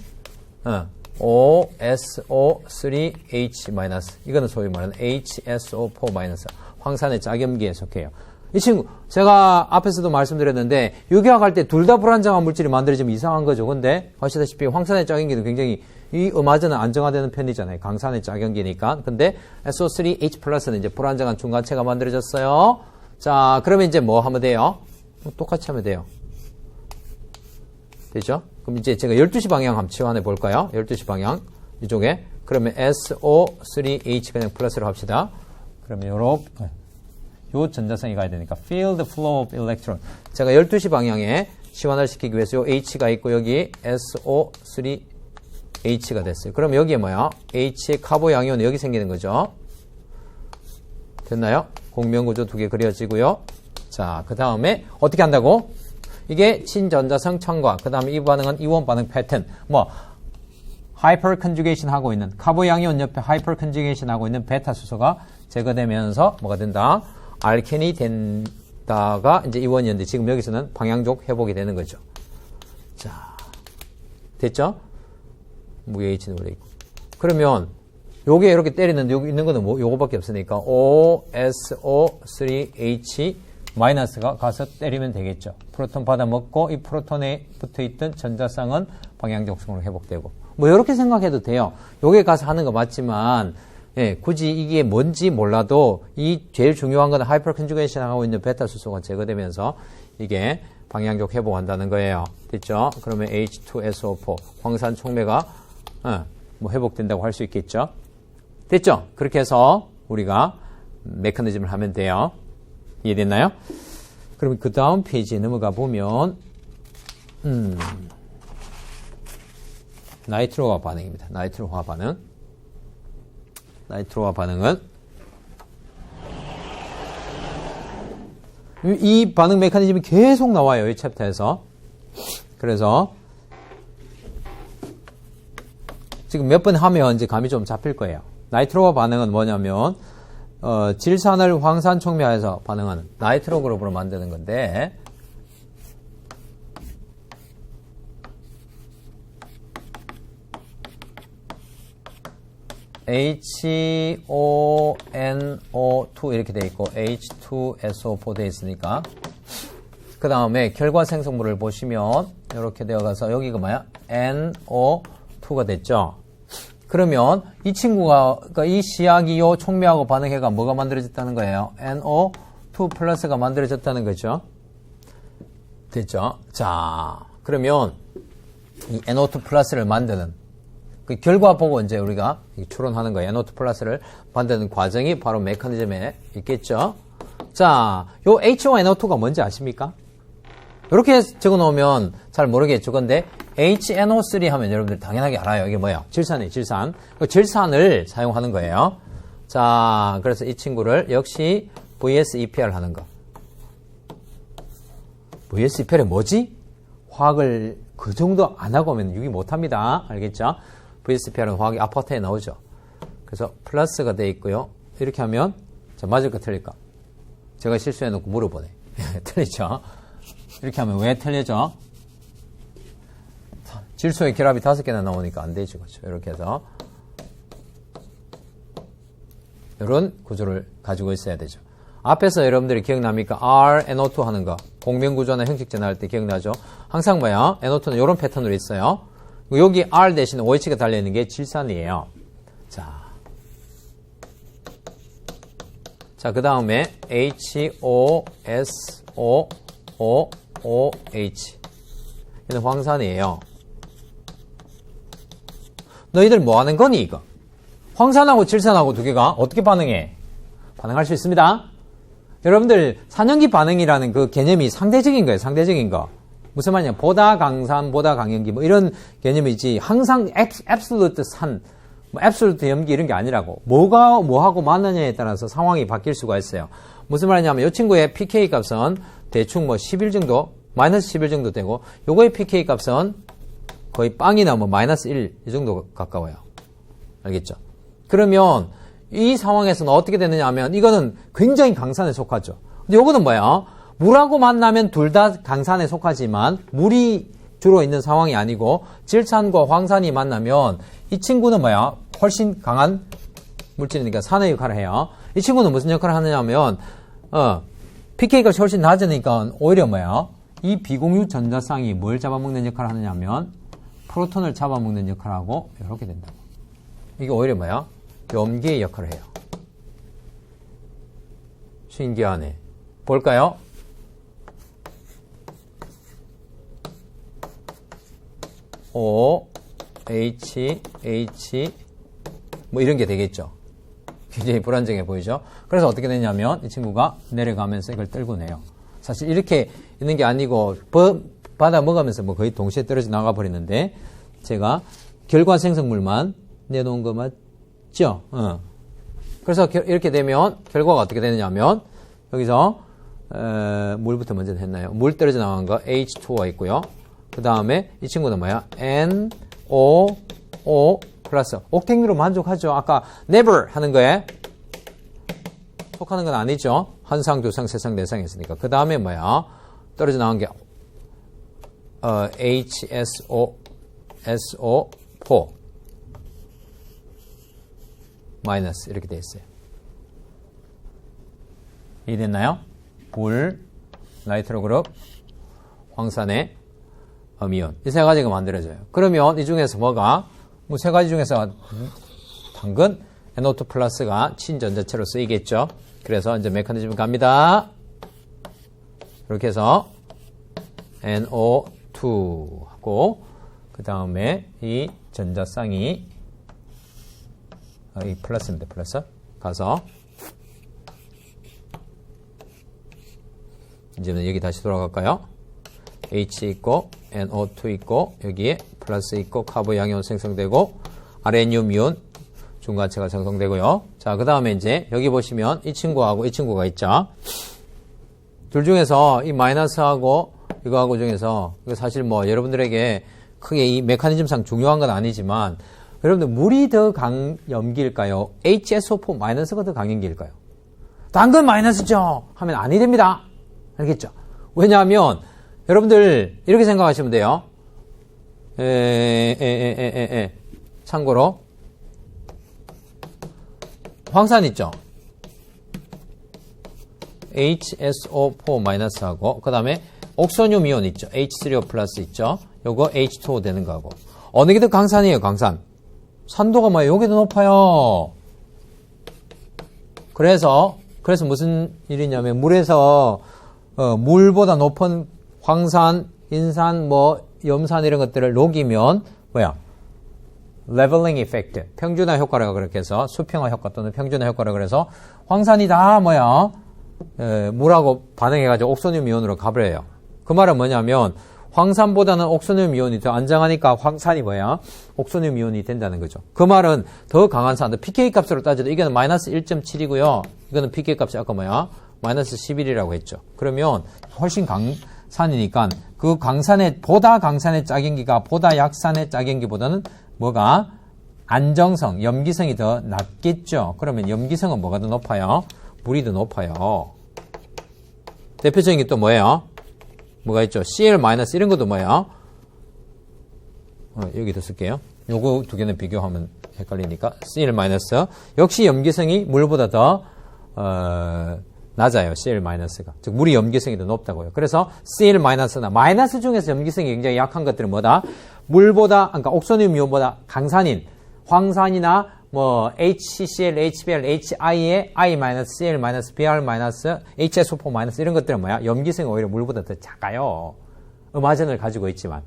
S1: OSO3H 마이너스 이거는 소위 말하는 HSO4 마이너스 황산의 짝염기에 속해요. 이 친구 제가 앞에서도 말씀드렸는데 유기화할 때 둘 다 불안정한 물질이 만들어지면 이상한 거죠. 근데 아시다시피 황산의 짝염기는 굉장히 이 음화전은 안정화되는 편이잖아요. 강산의 짝염기니까. 근데 SO3H 플러스는 이제 불안정한 중간체가 만들어졌어요. 자, 그러면 이제 뭐 하면 돼요? 똑같이 하면 돼요. 되죠? 그럼 이제 제가 12시 방향 한번 치환해 볼까요? 12시 방향 이쪽에 그러면 SO3H 그냥 플러스로 합시다. 그러면 요렇게 요 전자성이 가야 되니까 field flow of electron 제가 12시 방향에 치환을 시키기 위해서 요 H가 있고 여기 SO3H가 됐어요. 그럼 여기에 뭐야? H의 카보 양이온이 여기 생기는 거죠. 됐나요? 공명구조 두 개 그려지고요. 자, 그 다음에 어떻게 한다고? 이게 친전자성 첨가. 그 다음에 이 반응은 이원 반응 패턴. 하이퍼 컨주게이션 하고 있는 카보 양이온 옆에 하이퍼 컨주게이션 하고 있는 베타 수소가 제거되면서 뭐가 된다? 알켄이 된다가 이제 이원이었는데 지금 여기서는 방향족 회복이 되는 거죠. 자, 됐죠? 무게H는 원래 있고. 그러면 요게 이렇게 때리는데 여기 있는 거는 뭐 요거밖에 없으니까 OSO3H 마이너스가 가서 때리면 되겠죠. 프로톤 받아먹고 이 프로톤에 붙어있던 전자쌍은 방향적성으로 회복되고 뭐 이렇게 생각해도 돼요. 요게 가서 하는 거 맞지만 굳이 이게 뭔지 몰라도 이 제일 중요한 건 하이퍼 컨주게이션 하고 있는 베타 수소가 제거되면서 이게 방향적 회복한다는 거예요. 됐죠? 그러면 H2SO4 황산 촉매가 뭐 회복된다고 할 수 있겠죠? 됐죠? 그렇게 해서 우리가 메커니즘을 하면 돼요. 이해됐나요? 그럼 그 다음 페이지에 넘어가 보면 나이트로화 반응입니다. 나이트로화 반응. 나이트로화 반응은 이 반응 메커니즘이 계속 나와요. 이 챕터에서. 그래서 지금 몇 번 하면 이제 감이 좀 잡힐 거예요. 나이트로화 반응은 뭐냐면 질산을 황산 촉매해서 반응하는 나이트로 그룹으로 만드는 건데 HONO2 이렇게 돼 있고 H2SO4 돼 있으니까 그 다음에 결과 생성물을 보시면 이렇게 되어가서 여기가 뭐야? NO2가 됐죠. 그러면 이 친구가 그러니까 이 시약이 요 촉매하고 반응해가 뭐가 만들어졌다는 거예요? NO2 플러스가 만들어졌다는 거죠. 됐죠? 자, 그러면 이 NO2 플러스를 만드는 그 결과 보고 이제 우리가 추론하는 거예요. NO2 플러스를 만드는 과정이 바로 메커니즘에 있겠죠. 자, 요 HONO2가 뭔지 아십니까? 이렇게 적어 놓으면 잘 모르겠죠. 근데 HNO3 하면 여러분들 당연하게 알아요. 이게 뭐예요? 질산이에요, 질산. 그 질산을 사용하는 거예요. 자, 그래서 이 친구를 역시 VSEPR 하는 거. VSEPR이 뭐지? 화학을 그 정도 안 하고 오면 유기 못 합니다. 알겠죠? VSEPR은 화학이 아파트에 나오죠. 그래서 플러스가 돼 있고요. 이렇게 하면, 자, 맞을까 틀릴까? 제가 실수해놓고 물어보네. 틀리죠? 이렇게 하면 왜 틀리죠? 질소의 결합이 5개나 나오니까 안 되죠. 그렇죠? 이렇게 해서. 이런 구조를 가지고 있어야 되죠. 앞에서 여러분들이 기억납니까? R, NO2 하는 거. 공명구조나 형식전 할 때 기억나죠? 항상 뭐야? NO2는 이런 패턴으로 있어요. 여기 R 대신 OH가 달려있는 게 질산이에요. 자, 그 다음에 HOSO OH. 얘는 황산이에요. 너희들 뭐 하는 거니, 이거? 황산하고 질산하고 두 개가 어떻게 반응해? 반응할 수 있습니다. 여러분들, 산염기 반응이라는 그 개념이 상대적인 거예요, 상대적인 거. 무슨 말이냐? 보다 강산, 보다 강염기, 뭐 이런 개념이지, 항상 absolute 산, 뭐 absolute 염기 이런 게 아니라고. 뭐가 뭐하고 맞느냐에 따라서 상황이 바뀔 수가 있어요. 무슨 말이냐면, 이 친구의 pK 값은 대충 뭐 11 정도, 마이너스 11 정도 되고, 요거의 pK 값은 거의 빵이나 뭐 마이너스 1, 이 정도 가까워요. 알겠죠? 그러면, 이 상황에서는 어떻게 되느냐 하면, 이거는 굉장히 강산에 속하죠. 근데 요거는 뭐야? 물하고 만나면 둘 다 강산에 속하지만, 물이 주로 있는 상황이 아니고, 질산과 황산이 만나면, 이 친구는 뭐야? 훨씬 강한 물질이니까 산의 역할을 해요. 이 친구는 무슨 역할을 하느냐 하면, pK가 훨씬 낮으니까, 오히려 뭐야? 이 비공유 전자쌍이 뭘 잡아먹는 역할을 하느냐 하면, 프로톤을 잡아먹는 역할을 하고, 이렇게 된다고. 이게 오히려 뭐야? 염기의 역할을 해요. 신기하네. 볼까요? O, H, 뭐 이런 게 되겠죠. 굉장히 불안정해 보이죠? 그래서 어떻게 되냐면 이 친구가 내려가면서 이걸 떨고 내요. 사실 이렇게 있는 게 아니고 받아 먹으면서 뭐 거의 동시에 떨어져 나가 버리는데 제가 결과 생성물만 내놓은 거 맞죠? 그래서 이렇게 되면 결과가 어떻게 되느냐면 여기서 물부터 먼저 했나요? 물 떨어져 나간 거 H2가 있고요. 그 다음에 이 친구는 뭐야? NO 플러스 옥탱으로 만족하죠. 아까 never 하는 거에 속하는 건 아니죠. 한 상, 두 상, 세 상, 네 상 했으니까. 그 다음에 뭐야? 떨어져 나간 게 SO4 마이너스 이렇게 돼 있어요. 이해됐나요? 불, 나이트로 그룹, 황산의 음이온. 이 세 가지가 만들어져요. 그러면 이 중에서 뭐가? 뭐 세 가지 중에서 당근 NO2 플러스가 친전자체로 쓰이겠죠. 그래서 이제 메커니즘 갑니다. 이렇게 해서 NO2 하고 그 다음에 이 전자쌍이 이 플러스입니다. 플러스 가서 이제는 여기 다시 돌아갈까요? H 있고 NO2 있고 여기에 플러스 있고 카보 양이온 생성되고 아레늄 이온 중간체가 생성되고요. 자, 그 다음에 이제 여기 보시면 이 친구하고 이 친구가 있죠. 둘 중에서 이 마이너스하고 이거하고 중에서 이거 사실 뭐 여러분들에게 크게 이 메커니즘상 중요한 건 아니지만 여러분들 물이 더 강염기일까요? HSO4 마이너스가 더 강염기일까요? 당근 마이너스죠 하면 아니 됩니다. 알겠죠? 왜냐하면 여러분들 이렇게 생각하시면 돼요. 참고로 황산 있죠? HSO4 마이너스하고 그 다음에 옥소늄 이온 있죠? H3O 플러스 있죠? 요거 H2O 되는 거하고 어느 게 더 강산이에요? 강산. 산도가 뭐예요? 요게 더 높아요. 그래서 무슨 일이냐면 물에서 물보다 높은 황산, 인산, 뭐 염산 이런 것들을 녹이면 뭐야? 레벨링 이펙트, 평준화 효과라고 그렇게 해서 수평화 효과 또는 평준화 효과라고 그래서 황산이 다 뭐야? 물하고 반응해가지고 옥소늄 이온으로 가버려요. 그 말은 뭐냐면 황산보다는 옥소늄 이온이 더 안정하니까 황산이 뭐야? 옥소늄 이온이 된다는 거죠. 그 말은 더 강한 산, pK 값으로 따져도 이거는 마이너스 1.7이고요. 이거는 pK 값이 아까 뭐야? 마이너스 11이라고 했죠. 그러면 훨씬 강산이니까 그 강산의 보다 강산의 짝연기가 보다 약산의 짝연기보다는 뭐가? 안정성, 염기성이 더 낮겠죠. 그러면 염기성은 뭐가 더 높아요? 물이 더 높아요. 대표적인 게 또 뭐예요? 뭐가 있죠? CL- 이런 것도 뭐예요? 여기도 쓸게요. 요거 두 개는 비교하면 헷갈리니까 CL- 역시 염기성이 물보다 더 낮아요. CL-가. 즉 물이 염기성이 더 높다고요. 그래서 CL-나 마이너스 중에서 염기성이 굉장히 약한 것들은 뭐다? 물보다 그러니까 옥소늄 이온보다 강산인 황산이나 뭐 HCl, HBl, HI의 I-, CL-, Br-, HSO4- 이런 것들은 뭐야? 염기성이 오히려 물보다 더 작아요. 음화전을 가지고 있지만.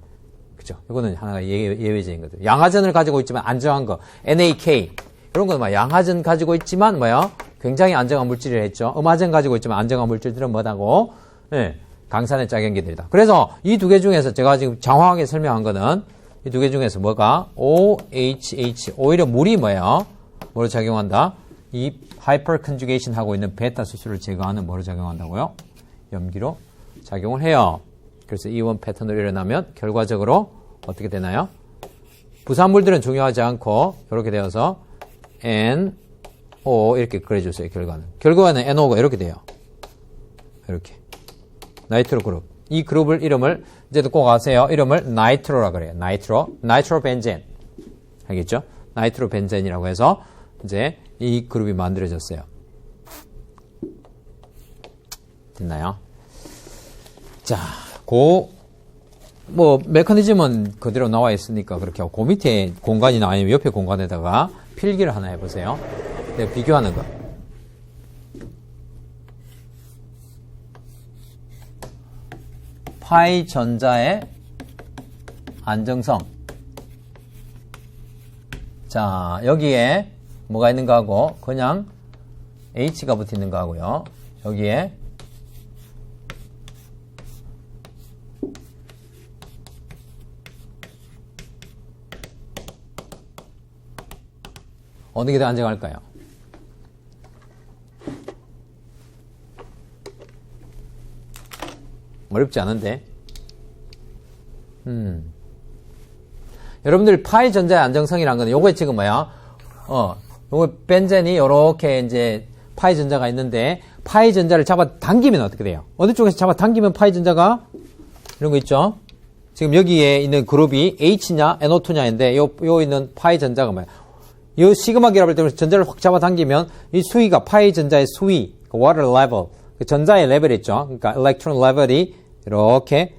S1: 그죠? 이거는 하나가 예외적인 거죠. 양화전을 가지고 있지만 안정한 거. NaK. 이런 거는 뭐 양화전 가지고 있지만 뭐야? 굉장히 안정한 물질을 했죠. 음화전 가지고 있지만 안정한 물질들은 뭐다고? 예. 강산의 짝연기들이다. 그래서 이 두 개 중에서 제가 지금 장황하게 설명한 거는 이 두 개 중에서 뭐가? OHH. 오히려 물이 뭐예요? 뭐로 작용한다? 이 하이퍼 컨주게이션 하고 있는 베타 수소를 제거하는 뭐로 작용한다고요? 염기로 작용을 해요. 그래서 이온 패턴으로 일어나면 결과적으로 어떻게 되나요? 부산물들은 중요하지 않고 이렇게 되어서 NO 이렇게 그려주세요. 결과는 NO가 이렇게 돼요. 이렇게 나이트로 그룹. 이 그룹을 이름을 이제도 꼭 아세요. 이름을 나이트로라 그래요. 나이트로 벤젠. 알겠죠? 나이트로 벤젠이라고 해서 이제 이 그룹이 만들어졌어요. 됐나요? 자, 메커니즘은 그대로 나와 있으니까 그렇게 하고, 그 밑에 공간이나 아니면 옆에 공간에다가 필기를 하나 해보세요. 내가 비교하는 거. 파이 전자의 안정성. 자, 여기에 뭐가 있는 거 하고, 그냥 H가 붙어 있는 거 하고요. 여기에 어느 게 더 안정할까요? 어렵지 않은데. 여러분들 파이 전자의 안정성이란 거는 요거에 지금 뭐야? 요거 벤젠이 요렇게 이제 파이 전자가 있는데 파이 전자를 잡아 당기면 어떻게 돼요? 어느 쪽에서 잡아 당기면 파이 전자가 이런 거 있죠? 지금 여기에 있는 그룹이 H냐 NO2냐인데 요 있는 파이 전자가 뭐야? 이 시그마 결합을 때문에 전자를 확 잡아당기면 이 수위가 파이 전자의 수위, 그 water level, 그 전자의 레벨 있죠. 그러니까 electron level이 이렇게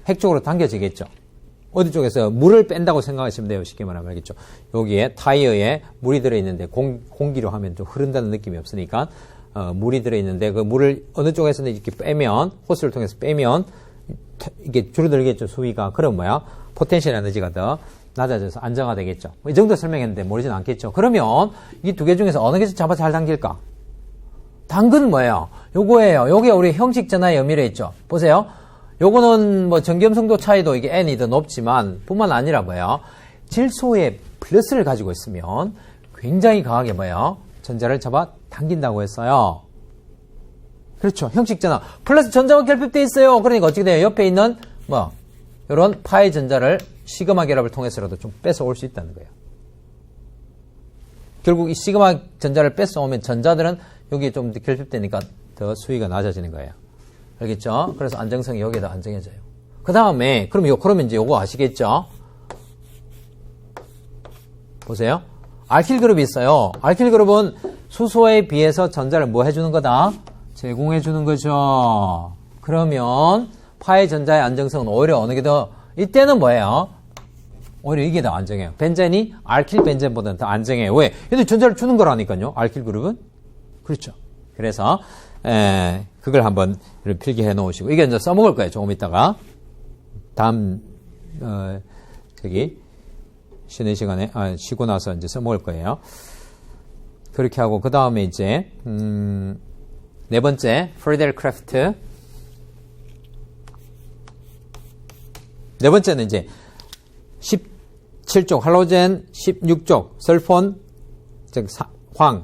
S1: 핵 쪽으로 당겨지겠죠. 어디 쪽에서 물을 뺀다고 생각하시면 돼요. 쉽게 말하면 알겠죠. 여기에 타이어에 물이 들어있는데 공기로 하면 좀 흐른다는 느낌이 없으니까 물이 들어있는데 그 물을 어느 쪽에서는 이렇게 빼면 호스를 통해서 빼면 이게 줄어들겠죠. 수위가. 그럼 뭐야? 포텐셜 에너지가 더 낮아져서 안정화되겠죠. 이 정도 설명했는데 모르진 않겠죠. 그러면 이 두 개 중에서 어느 게 잡아 잘 당길까? 당근은 뭐예요? 요거예요. 요게 우리 형식 전하의 의미로 했죠. 보세요. 요거는 뭐 전기음성도 차이도 이게 N이 더 높지만 뿐만 아니라 뭐예요? 질소에 플러스를 가지고 있으면 굉장히 강하게 뭐예요? 전자를 잡아 당긴다고 했어요. 그렇죠. 형식 전하. 플러스 전자와 결핍되어 있어요. 그러니까 어떻게 돼요? 옆에 있는 요런 파이 전자를 시그마 결합을 통해서라도 좀 뺏어올 수 있다는 거예요. 결국 이 시그마 전자를 뺏어오면 전자들은 여기에 좀 결핍되니까 더 수위가 낮아지는 거예요. 알겠죠? 그래서 안정성이 여기에 더 안정해져요. 그 다음에, 그러면 이제 요거 아시겠죠? 보세요. 알킬 그룹이 있어요. 알킬 그룹은 수소에 비해서 전자를 뭐 해주는 거다? 제공해주는 거죠. 그러면 파이 전자의 안정성은 오히려 어느 게 더, 이때는 뭐예요? 오히려 이게 더 안정해요. 벤젠이 알킬 벤젠보다는 더 안정해요. 왜? 얘도 전자를 주는 거라니까요. 알킬 그룹은. 그렇죠. 그래서 그걸 한번 필기해 놓으시고 이게 이제 써먹을 거예요. 조금 있다가 다음 쉬는 시간에 쉬고 나서 이제 써먹을 거예요. 그렇게 하고 그 다음에 이제 네 번째 프리델 크래프트. 네 번째는 이제 17쪽 할로젠, 16쪽 설폰, 즉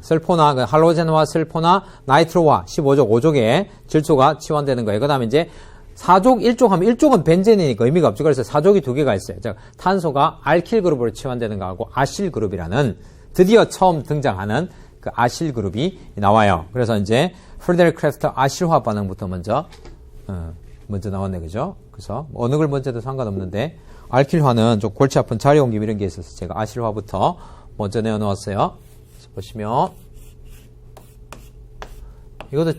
S1: 설포나 할로젠과 설포나 나이트로와 15족, 5족에 질소가 치환되는 거예요. 그 다음에 이제 4족, 1족 하면 1족은 벤젠이니까 의미가 없죠. 그래서 4족이 두 개가 있어요. 즉 탄소가 알킬 그룹으로 치환되는 거하고 아실 그룹이라는 드디어 처음 등장하는 그 아실 그룹이 나와요. 그래서 이제 프리델 크래프트 아실화 반응부터 먼저 나왔네, 그죠? 그래서 어느 걸 먼저 해도 상관없는데 알킬화는 좀 골치 아픈 자리 옮김 이런 게 있어서 제가 아실화부터 먼저 내어놓았어요. 보시면 이것도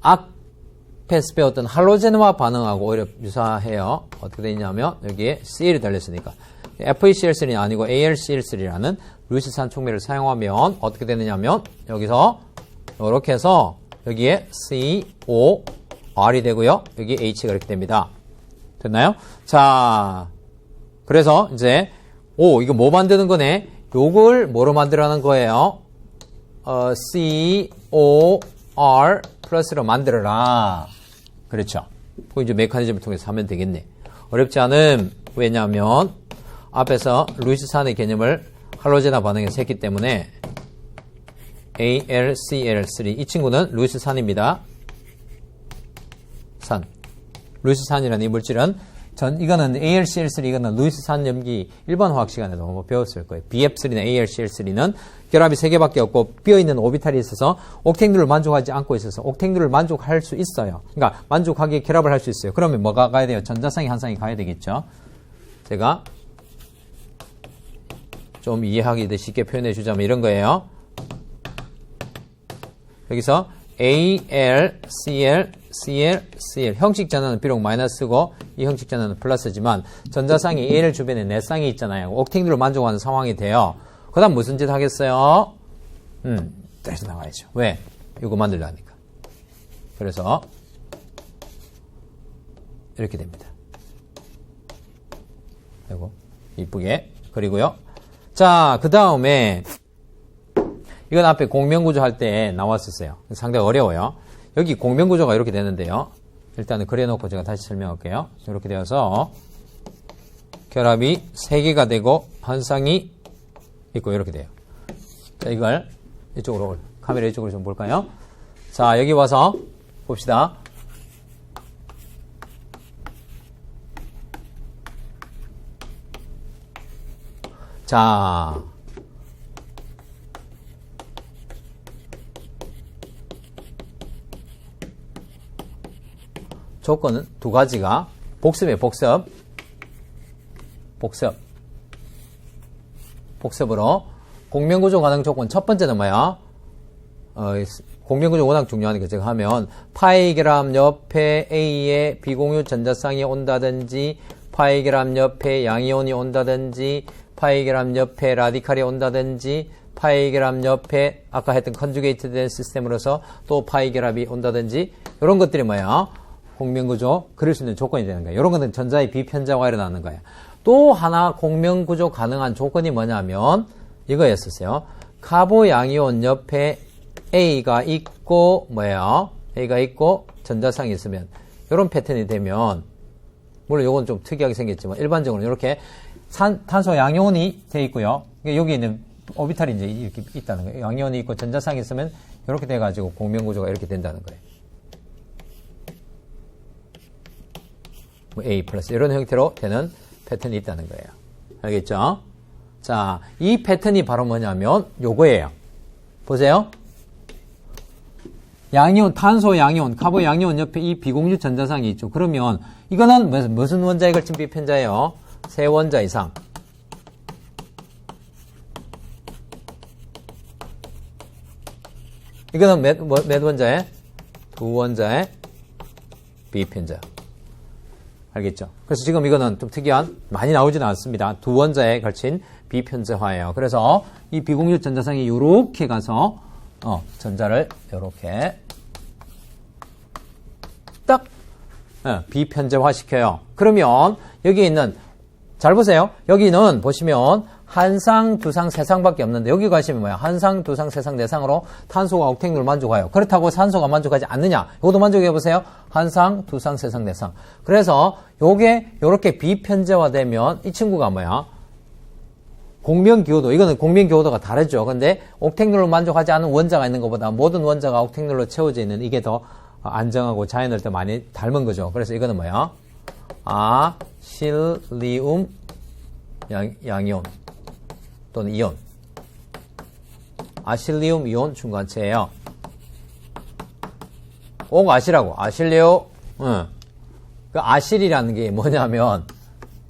S1: 앞에서 배웠던 할로젠화 반응하고 오히려 유사해요. 어떻게 되냐면 여기에 Cl이 달렸으니까 FeCl3이 아니고 AlCl3라는 루시산 촉매를 사용하면 어떻게 되느냐면 여기서 이렇게 해서 여기에 COR이 되고요. 여기 H가 이렇게 됩니다. 됐나요? 자, 그래서 이제 이거 뭐 만드는 거네? 요걸 뭐로 만들어라는 거예요? COR 플러스로 만들어라. 그렇죠. 그 이제 메커니즘을 통해서 하면 되겠네. 어렵지 않음. 왜냐하면 앞에서 루이스산의 개념을 할로제나 반응에서 했기 때문에 AlCl3 이 친구는 루이스산입니다. 산. 루이스산이라는 이 물질은 이거는 AlCl3 이거는 루이스산 염기 일반 화학 시간에도 한번 배웠을 거예요. BF3나 AlCl3는 결합이 3개밖에 없고 비어있는 오비탈이 있어서 옥탱률을 만족하지 않고 있어서 옥탱률을 만족할 수 있어요. 그러니까 만족하게 결합을 할 수 있어요. 그러면 뭐가 가야 돼요? 전자쌍이 한 쌍이 가야 되겠죠. 제가 좀 이해하기 쉽게 표현해 주자면 이런 거예요. 여기서 AL, CL, CL, CL 형식 전화는 비록 마이너스고 이 형식 전화는 플러스지만 전자쌍이 AL 주변에 4쌍이 있잖아요. 옥탱률을 만족하는 상황이 돼요. 그 다음 무슨 짓 하겠어요? 때려서 나가야죠. 왜? 이거 만들려니까. 그래서 이렇게 됩니다. 그리고 이쁘게 그리고요. 자, 그 다음에 이건 앞에 공면구조 할 때 나왔었어요. 상당히 어려워요. 여기 공면구조가 이렇게 되는데요. 일단은 그려놓고 제가 다시 설명할게요. 이렇게 되어서 결합이 3개가 되고 한 쌍이 있고 이렇게 돼요. 자, 이걸 이쪽으로 카메라 이쪽으로 좀 볼까요? 자, 여기 와서 봅시다. 자, 조건은 2가지가 복습이에요. 복습으로 공면구조 가능 조건 첫 번째는 뭐야? 공면구조 워낙 중요하니까 제가 하면 파이그람 옆에 A에 비공유 전자쌍이 온다든지 파이그람 옆에 양이온이 온다든지 파이그람 옆에 라디칼이 온다든지 파이그람 옆에 아까 했던 컨주게이트 된 시스템으로서 또 파이그랍이 온다든지 이런 것들이 뭐야? 공면구조 그릴 수 있는 조건이 되는 거예요. 이런 것은 전자의 비편자가 일어나는 거예요. 또 하나 공면구조 가능한 조건이 뭐냐면 이거였었어요. 카보 양이온 옆에 A가 있고 뭐예요? A가 있고 전자쌍이 있으면 이런 패턴이 되면 물론 이건 좀 특이하게 생겼지만 일반적으로 이렇게 탄소 양이온이 돼 있고요. 여기 있는 오비탈이 이제 이렇게 있다는 거예요. 양이온이 있고 전자쌍이 있으면 이렇게 돼가지고 공면구조가 이렇게 된다는 거예요. 뭐 A 플러스 이런 형태로 되는 패턴이 있다는 거예요. 알겠죠? 자, 이 패턴이 바로 뭐냐면 요거예요. 보세요. 양이온, 탄소 양이온, 카보 양이온 옆에 이 비공유 전자쌍이 있죠. 그러면 이거는 무슨 원자에 걸친 비편자예요? 3원자 이상. 이거는 몇 원자에? 2원자의 비편자. 알겠죠? 그래서 지금 이거는 좀 특이한, 많이 나오지는 않습니다. 2원자에 걸친 비편자화예요. 그래서 이 비공유 전자쌍이 요렇게 가서, 전자를 요렇게 딱, 비편자화 시켜요. 그러면 여기 있는, 잘 보세요. 여기는 보시면 한 쌍, 두 쌍, 세 쌍밖에 없는데 여기 가시면 뭐야? 한 쌍, 두 쌍, 세 쌍, 네 쌍으로 탄소가 옥탱률을 만족해요. 그렇다고 산소가 만족하지 않느냐? 이것도 만족해 보세요. 한 쌍, 두 쌍, 세 쌍, 네 쌍. 그래서 요게 요렇게 비편제화되면 이 친구가 뭐야? 공면기호도, 이거는 공면기호도가 다르죠. 근데 옥탱률을 만족하지 않은 원자가 있는 것보다 모든 원자가 옥탱률로 채워져 있는 이게 더 안정하고 자연을 더 많이 닮은 거죠. 그래서 이거는 뭐야? 아실리움 양이온 또는 이온, 아실리움 이온 중간체예요. 꼭 아시라고. 아실래요? 그 아실이라는 게 뭐냐면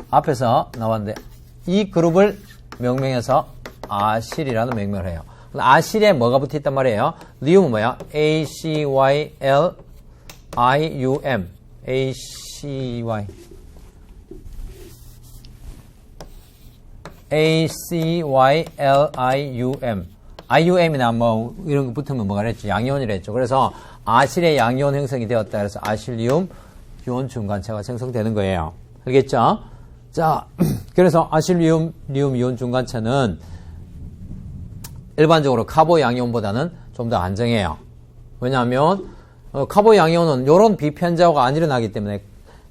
S1: 앞에서 나왔는데 이 그룹을 명명해서 아실이라는 명명을 해요. 아실에 뭐가 붙어 있단 말이에요? 리움은 뭐야? ACYL IUM ACY ACYLIUM IUM이나 뭐 이런 거 붙으면 뭐가 그랬죠? 양이온이라 했죠. 그래서 아실의 양이온 형성이 되었다. 그래서 아실리움 이온 중간체가 생성되는 거예요. 알겠죠? 자, 그래서 아실리움, 리움 이온 중간체는 일반적으로 카보 양이온보다는 좀 더 안정해요. 왜냐하면 카보 양이온은 이런 비편자화가 안 일어나기 때문에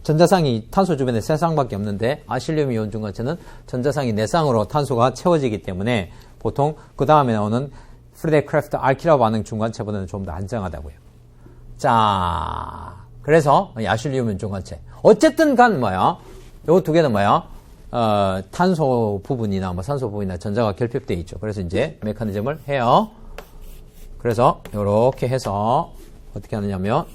S1: 전자상이 탄소 주변에 3쌍밖에 없는데 아실리움 이온 중간체는 전자상이 4쌍으로 탄소가 채워지기 때문에 보통 그 다음에 나오는 프리데크래프트 알키라 반응 중간체보다는 좀 더 안정하다고요. 자, 그래서 아실리움 이온 중간체. 어쨌든 간 뭐야? 요 두 개는 뭐야? 탄소 부분이나 뭐 산소 부분이나 전자가 결핍되어 있죠. 그래서 이제 메커니즘을 해요. 그래서 요렇게 해서 어떻게 하느냐면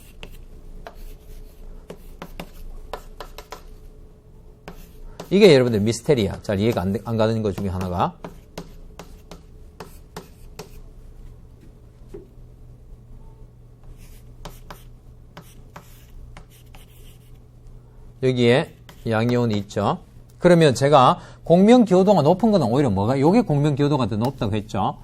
S1: 이게 여러분들 미스테리야. 잘 이해가 안 가는 것 중에 하나가 여기에 양이온이 있죠. 그러면 제가 공명 기호도가 높은 거는 오히려 뭐가? 요게 공명 기호도가 더 높다고 했죠.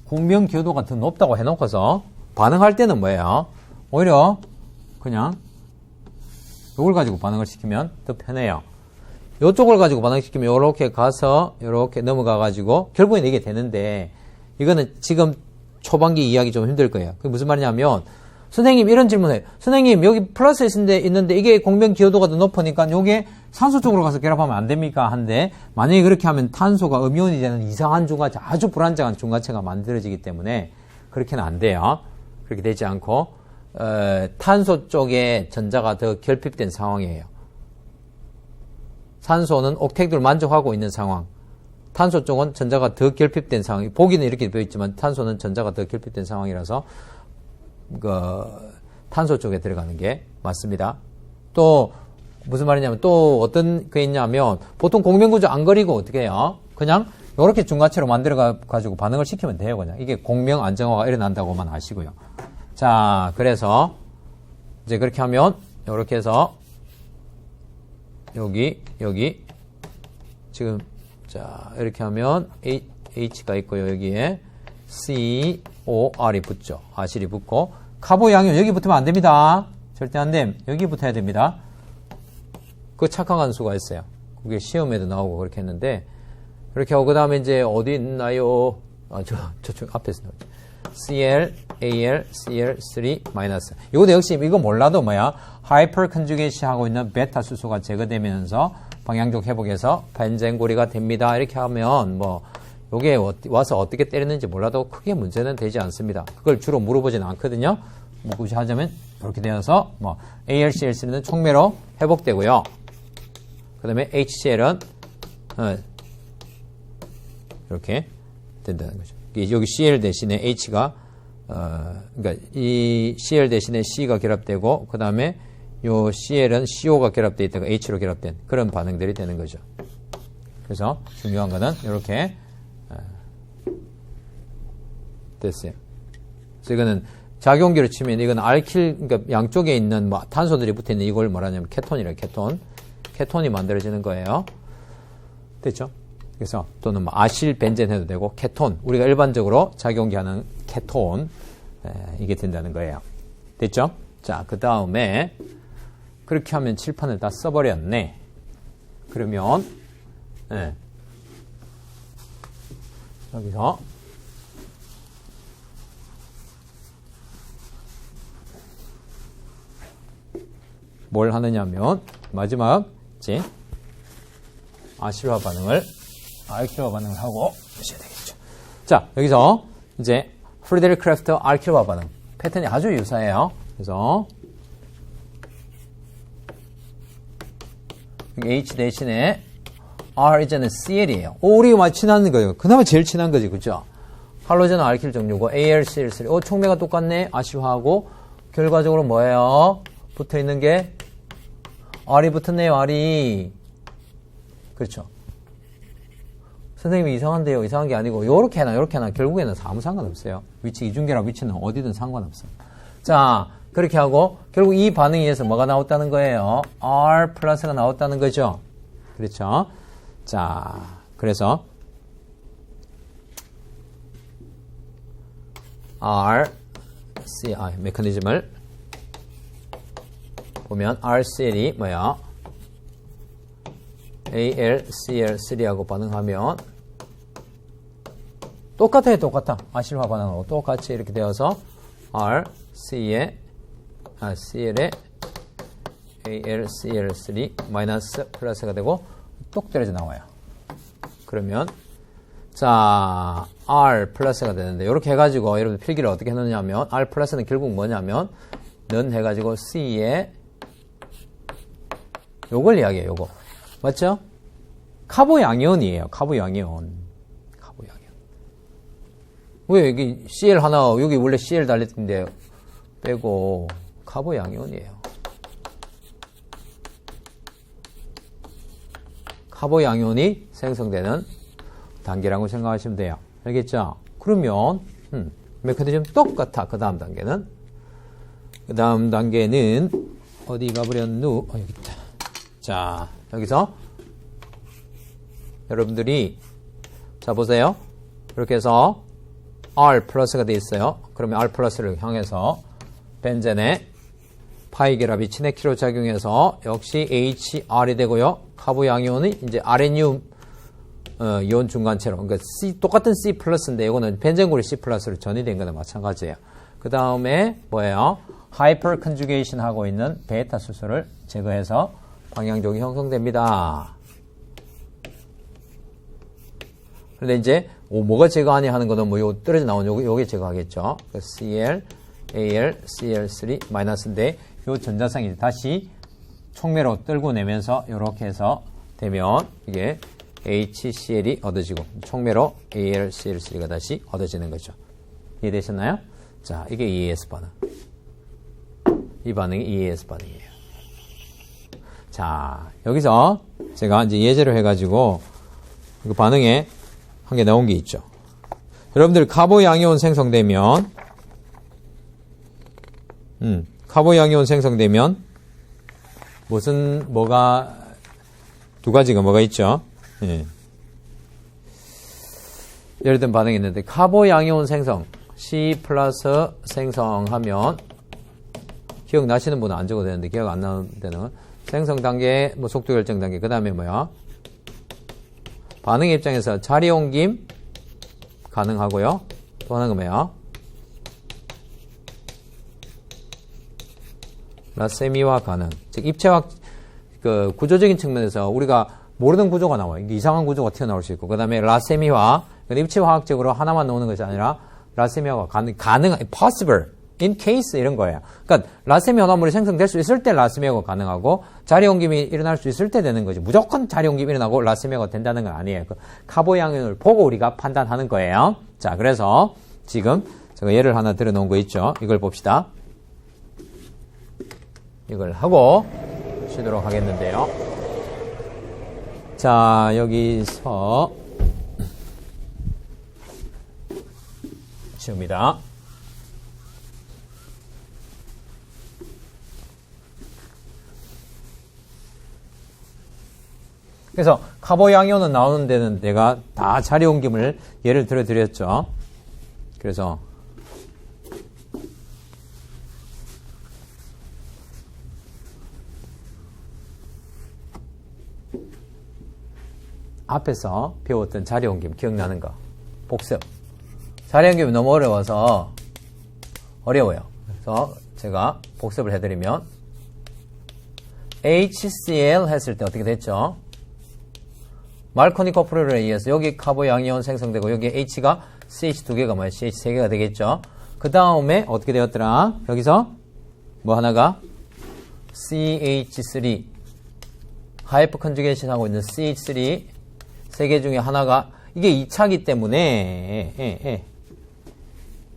S1: 공명 기호도가 더 높다고 해놓고서 반응할 때는 뭐예요? 오히려 그냥 요걸 가지고 반응을 시키면 더 편해요. 요쪽을 가지고 반응시키면 요렇게 가서 요렇게 넘어가 가지고 결국엔 이게 되는데 이거는 지금 초반기 이해하기 좀 힘들 거예요. 그게 무슨 말이냐면 선생님 이런 질문해요. 선생님 여기 플러스 있는데 이게 공명 기호도가 더 높으니까 요게 산소 쪽으로 가서 결합하면 안 됩니까? 한데 만약에 그렇게 하면 탄소가 음이온이 되는 이상한 중간체, 아주 불안정한 중간체가 만들어지기 때문에 그렇게는 안 돼요. 그렇게 되지 않고 탄소 쪽에 전자가 더 결핍된 상황이에요. 산소는 옥택도를 만족하고 있는 상황. 탄소 쪽은 전자가 더 결핍된 상황. 보기는 이렇게 되어 있지만 탄소는 전자가 더 결핍된 상황이라서 탄소 쪽에 들어가는 게 맞습니다. 또 무슨 말이냐면 또 어떤 게 있냐면 보통 공명구조 안 그리고 어떻게 해요? 그냥 이렇게 중간체로 만들어 가지고 반응을 시키면 돼요. 그냥 이게 공명 안정화가 일어난다고만 아시고요. 자, 그래서 이제 그렇게 하면 이렇게 해서 여기 지금 자 이렇게 하면 H가 있고요. 여기에 COR이 붙죠. 아실이 붙고 카보 양이온 여기 붙으면 안 됩니다. 절대 안 됨. 여기 붙어야 됩니다. 그 착각한 수가 있어요. 그게 시험에도 나오고 그렇게 했는데 그렇게 하고 그 다음에 이제 어디 있나요? 저쪽 앞에서 나오죠. Cl, Al, Cl3 마이너스. 이것도 역시 이거 몰라도 뭐야? 하이퍼 컨주게이션 하고 있는 베타 수소가 제거되면서 방향적 회복에서 벤젠고리가 됩니다. 이렇게 하면 뭐 요게 와서 어떻게 때리는지 몰라도 크게 문제는 되지 않습니다. 그걸 주로 물어보지는 않거든요. 굳이 하자면 이렇게 되어서 뭐 AlCl3는 촉매로 회복되고요. 그 다음에 HCl은 이렇게 된다는 거죠. 여기 Cl 대신에 H가 그러니까 이 Cl 대신에 C가 결합되고 그 다음에 요 Cl은 CO가 결합되어 있다가 H로 결합된 그런 반응들이 되는 거죠. 그래서 중요한 거는 이렇게 됐어요. 그래서 이거는 작용기로 치면 이건 알킬, 그러니까 양쪽에 있는 뭐 탄소들이 붙어 있는 이걸 뭐라냐면 케톤이래요. 케톤이 만들어지는 거예요. 됐죠? 그래서 또는 뭐 아실 벤젠 해도 되고 케톤, 우리가 일반적으로 작용기 하는 케톤 이게 된다는 거예요. 됐죠? 자, 그 다음에 그렇게 하면 칠판을 다 써버렸네. 그러면 여기서 뭘 하느냐면 마지막 이제 아실화 반응을 알키화 반응을 하고 보셔야 되겠죠. 자, 여기서 이제 프리데릭 크래프트 알키화 반응 패턴이 아주 유사해요. 그래서 H 대신에 R 이제는 CL이에요. 우리가 많이 친한 거예요. 그나마 제일 친한 거지, 그죠? 할로젠은 알킬 종류고 AlCl3. 촉매가 똑같네. 아실화하고 결과적으로 뭐예요? 붙어 있는 게 R이 붙었네요. R이. 그렇죠. 선생님이 이상한데요. 이상한 게 아니고 요렇게 해놔 요렇게 해놔 결국에는 아무 상관없어요. 위치 이중계랑 위치는 어디든 상관없어요. 자, 그렇게 하고 결국 이 반응에 의해서 뭐가 나왔다는 거예요? R 플러스가 나왔다는 거죠. 그렇죠. 자, 그래서 R, C, 메커니즘을 보면 RCl이 뭐야? AlCl3하고 반응하면 똑같아요. 똑같아. 아실화 반응하고 똑같이 이렇게 되어서 Cl에 AlCl3 마이너스 플러스가 되고 똑 떨어져 나와요. 그러면 자 R 플러스가 되는데 이렇게 해가지고 여러분들 필기를 어떻게 해놓냐면 R 플러스는 결국 뭐냐면 는 해가지고 C에 요걸 이야기해요. 요거 맞죠? 카보 양이온이에요. 카보 양이온. 왜 여기 Cl 하나 여기 원래 Cl 달렸는데 빼고 카보 양이온이에요. 카보 양이온이 생성되는 단계라고 생각하시면 돼요. 알겠죠? 그러면 메커니즘 똑같아. 그 다음 단계는 어디 가버렸누? 여기 있다. 자 여기서 여러분들이 자 보세요. 이렇게 해서 R 플러스가 되어 있어요. 그러면 R 플러스를 향해서 벤젠에 파이 결합이 친해키로 작용해서 역시 HR이 되고요. 카보 양이온이 이제 RNU 이온 중간체로 그러니까 똑같은 C 플러스인데 이거는 벤젠골이 C 플러스로 전이된 거나 마찬가지예요. 그 다음에 뭐예요? 하이퍼 컨주게이션 하고 있는 베타 수소를 제거해서 방향종이 형성됩니다. 그런데 이제 뭐가 제거하냐 하는 거는 뭐 요 떨어져 나온 요게 제거하겠죠. Cl, Al, Cl3 마이너스인데 요 전자쌍이 다시 촉매로 떨고 내면서 요렇게 해서 되면 이게 HCl이 얻어지고 촉매로 Al, Cl3가 다시 얻어지는 거죠. 이해되셨나요? 자, 이게 EAS 반응. 이 반응이 EAS 반응이에요. 자, 여기서 제가 이제 예제로 해가지고 그 반응에 한 개 나온 게 있죠. 여러분들 카보 양이온 생성되면 카보 양이온 생성되면 뭐가 두 가지가 뭐가 있죠? 예. 예를 든 반응이 있는데 카보 양이온 생성 C 플러스 생성하면 기억나시는 분은 안 적어도 되는데 기억 안 나는 데는 생성 단계, 뭐 속도 결정 단계, 그 다음에 뭐야? 반응의 입장에서 자리 옮김 가능하고요. 또 하나가 뭐야? 라세미화 가능. 즉 입체학 그 구조적인 측면에서 우리가 모르는 구조가 나와요. 이상한 구조가 튀어나올 수 있고, 그 다음에 라세미화, 입체화학적으로 하나만 나오는 것이 아니라 라세미화가 가능한, possible, in case 이런 거예요. 그러니까 라세미 혼합물이 생성될 수 있을 때 라세미화가 가능하고 자리 옮김이 일어날 수 있을 때 되는 거지. 무조건 자리 옮김이 일어나고 라세미화가 된다는 건 아니에요. 그 카보 양이온을 보고 우리가 판단하는 거예요. 자, 그래서 지금 제가 예를 하나 들어 놓은 거 있죠. 이걸 봅시다. 이걸 하고 쉬도록 하겠는데요. 자, 여기서 지웁니다. 그래서 카보 양이온은 나오는 데는 내가 다 자리 옮김을 예를 들어 드렸죠. 그래서 앞에서 배웠던 자리 옮김 기억나는 거 복습. 자리 옮김이 너무 어려워요. 그래서 제가 복습을 해드리면 HCl 했을 때 어떻게 됐죠? 말코니 커플에 의해서 여기 카보 양이온 생성되고 여기 H가 CH 두 개가 뭐야? CH 세 개가 되겠죠? 그 다음에 어떻게 되었더라? 여기서 뭐 하나가 CH3 하이퍼 컨주게이션 하고 있는 CH3 세 개 중에 하나가 이게 2차기 때문에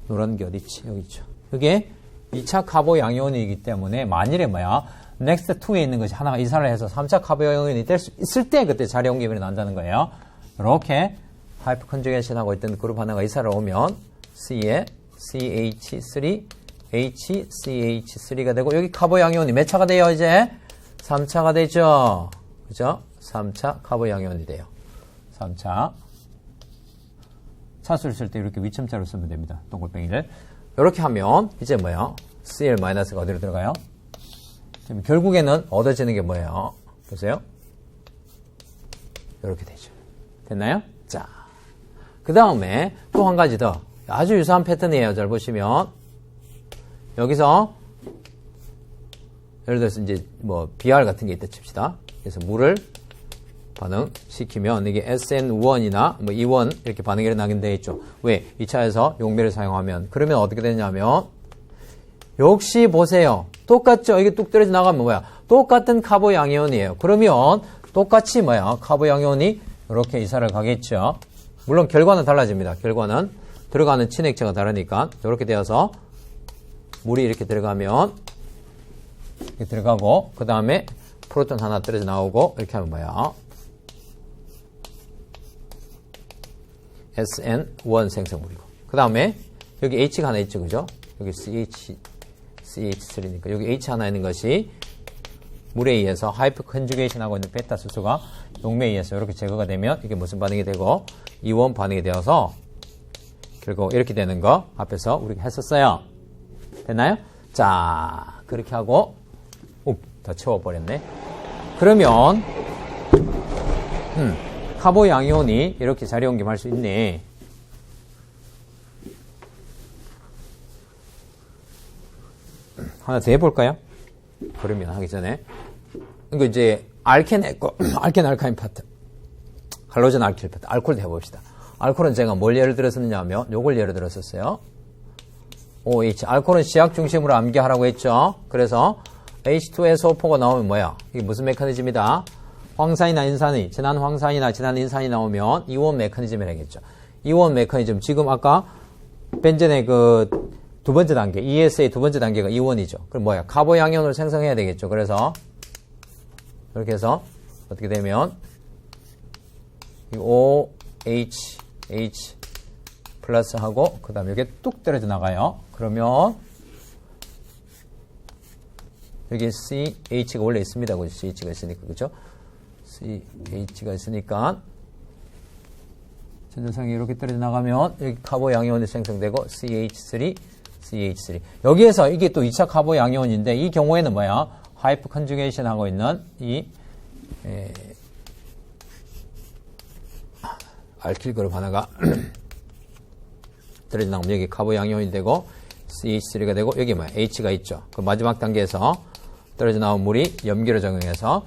S1: 노란 게 어디 있지? 여기 있죠. 이게 2차 카보 양이온이기 때문에 만일에 뭐야? 넥스트 2에 있는 것이 하나가 이사를 해서 3차 카보 양이온이 될 수 있을 때 그때 자리 옮김이 난다는 거예요. 이렇게 하이퍼 컨주게이션 하고 있던 그룹 하나가 이사를 오면 C에 CH3 HCH3가 되고 여기 카보 양이온이 몇 차가 돼요? 이제 3차가 되죠. 그죠? 3차 카보 양이온이 돼요. 3차 차수를 쓸 때 이렇게 위첨자로 쓰면 됩니다. 동글뱅이를 이렇게 하면 이제 뭐야? Cl-가 어디로 들어가요? 지금 결국에는 얻어지는 게 뭐예요? 보세요. 이렇게 되죠. 됐나요? 자, 그 다음에 또 한 가지 더. 아주 유사한 패턴이에요. 잘 보시면. 여기서, 예를 들어서 이제 뭐, BR 같은 게 있다 칩시다. 그래서 물을 반응시키면 이게 SN1이나 뭐 E1 이렇게 반응이 일어나게 되어 있죠. 왜? 2차에서 용매를 사용하면. 그러면 어떻게 되냐면, 역시 보세요. 똑같죠? 이게 뚝 떨어져 나가면 뭐야? 똑같은 카보 양이온이에요. 그러면 똑같이 뭐야? 카보 양이온이 이렇게 이사를 가겠죠. 물론 결과는 달라집니다. 결과는 들어가는 친액체가 다르니까 이렇게 되어서 물이 이렇게 들어가면 이렇게 들어가고 그 다음에 프로톤 하나 떨어져 나오고 이렇게 하면 뭐야? SN1 생성물이고 그 다음에 여기 H가 하나 있죠. 그죠? 여기 CH3니까 여기 H 하나 있는 것이 물에 의해서 하이퍼 컨주게이션 하고 있는 베타 수소가 용매에 의해서 이렇게 제거가 되면 이게 무슨 반응이 되고 이온 반응이 되어서 결국 이렇게 되는 거 앞에서 우리가 했었어요. 됐나요? 자, 그렇게 하고 다 채워버렸네. 그러면 카보 양이온이 이렇게 자리 옮김할 수 있네. 하나 더 해볼까요? 그러면 하기 전에 이거 이제 알켄 했고 알켄 알카인 파트 할로젠 알킬 파트 알코올도 해봅시다. 알코올은 제가 뭘 예를 들었었느냐 하면 요걸 예를 들었었어요. OH 알코올은 시약 중심으로 암기하라고 했죠. 그래서 H2SO4가 나오면 뭐야? 이게 무슨 메커니즘이다? 황산이나 인산이 진한 황산이나 진한 인산이 나오면 이온 메커니즘을 하겠죠. 이온 메커니즘 지금 아까 벤젠의 그 두 번째 단계, ESA 두 번째 단계가 이온이죠. 그럼 뭐야? 카보 양이온을 생성해야 되겠죠. 그래서 이렇게 해서 어떻게 되면 OH 플러스하고 그 다음에 이게 뚝 떨어져 나가요. 그러면 여기 CH가 원래 있습니다. CH가 있으니까 그죠? CH가 있으니까 전자상이 이렇게 떨어져 나가면 여기 카보 양이온이 생성되고 CH3 여기에서 이게 또 2차 카보 양이온인데 이 경우에는 뭐야? 하이퍼 컨주게이션 하고 있는 이 알킬 그룹 하나가 떨어져 나오면 여기 카보 양이온이 되고 CH3가 되고 여기 뭐야? H가 있죠. 그 마지막 단계에서 떨어져 나온 물이 염기를 적용해서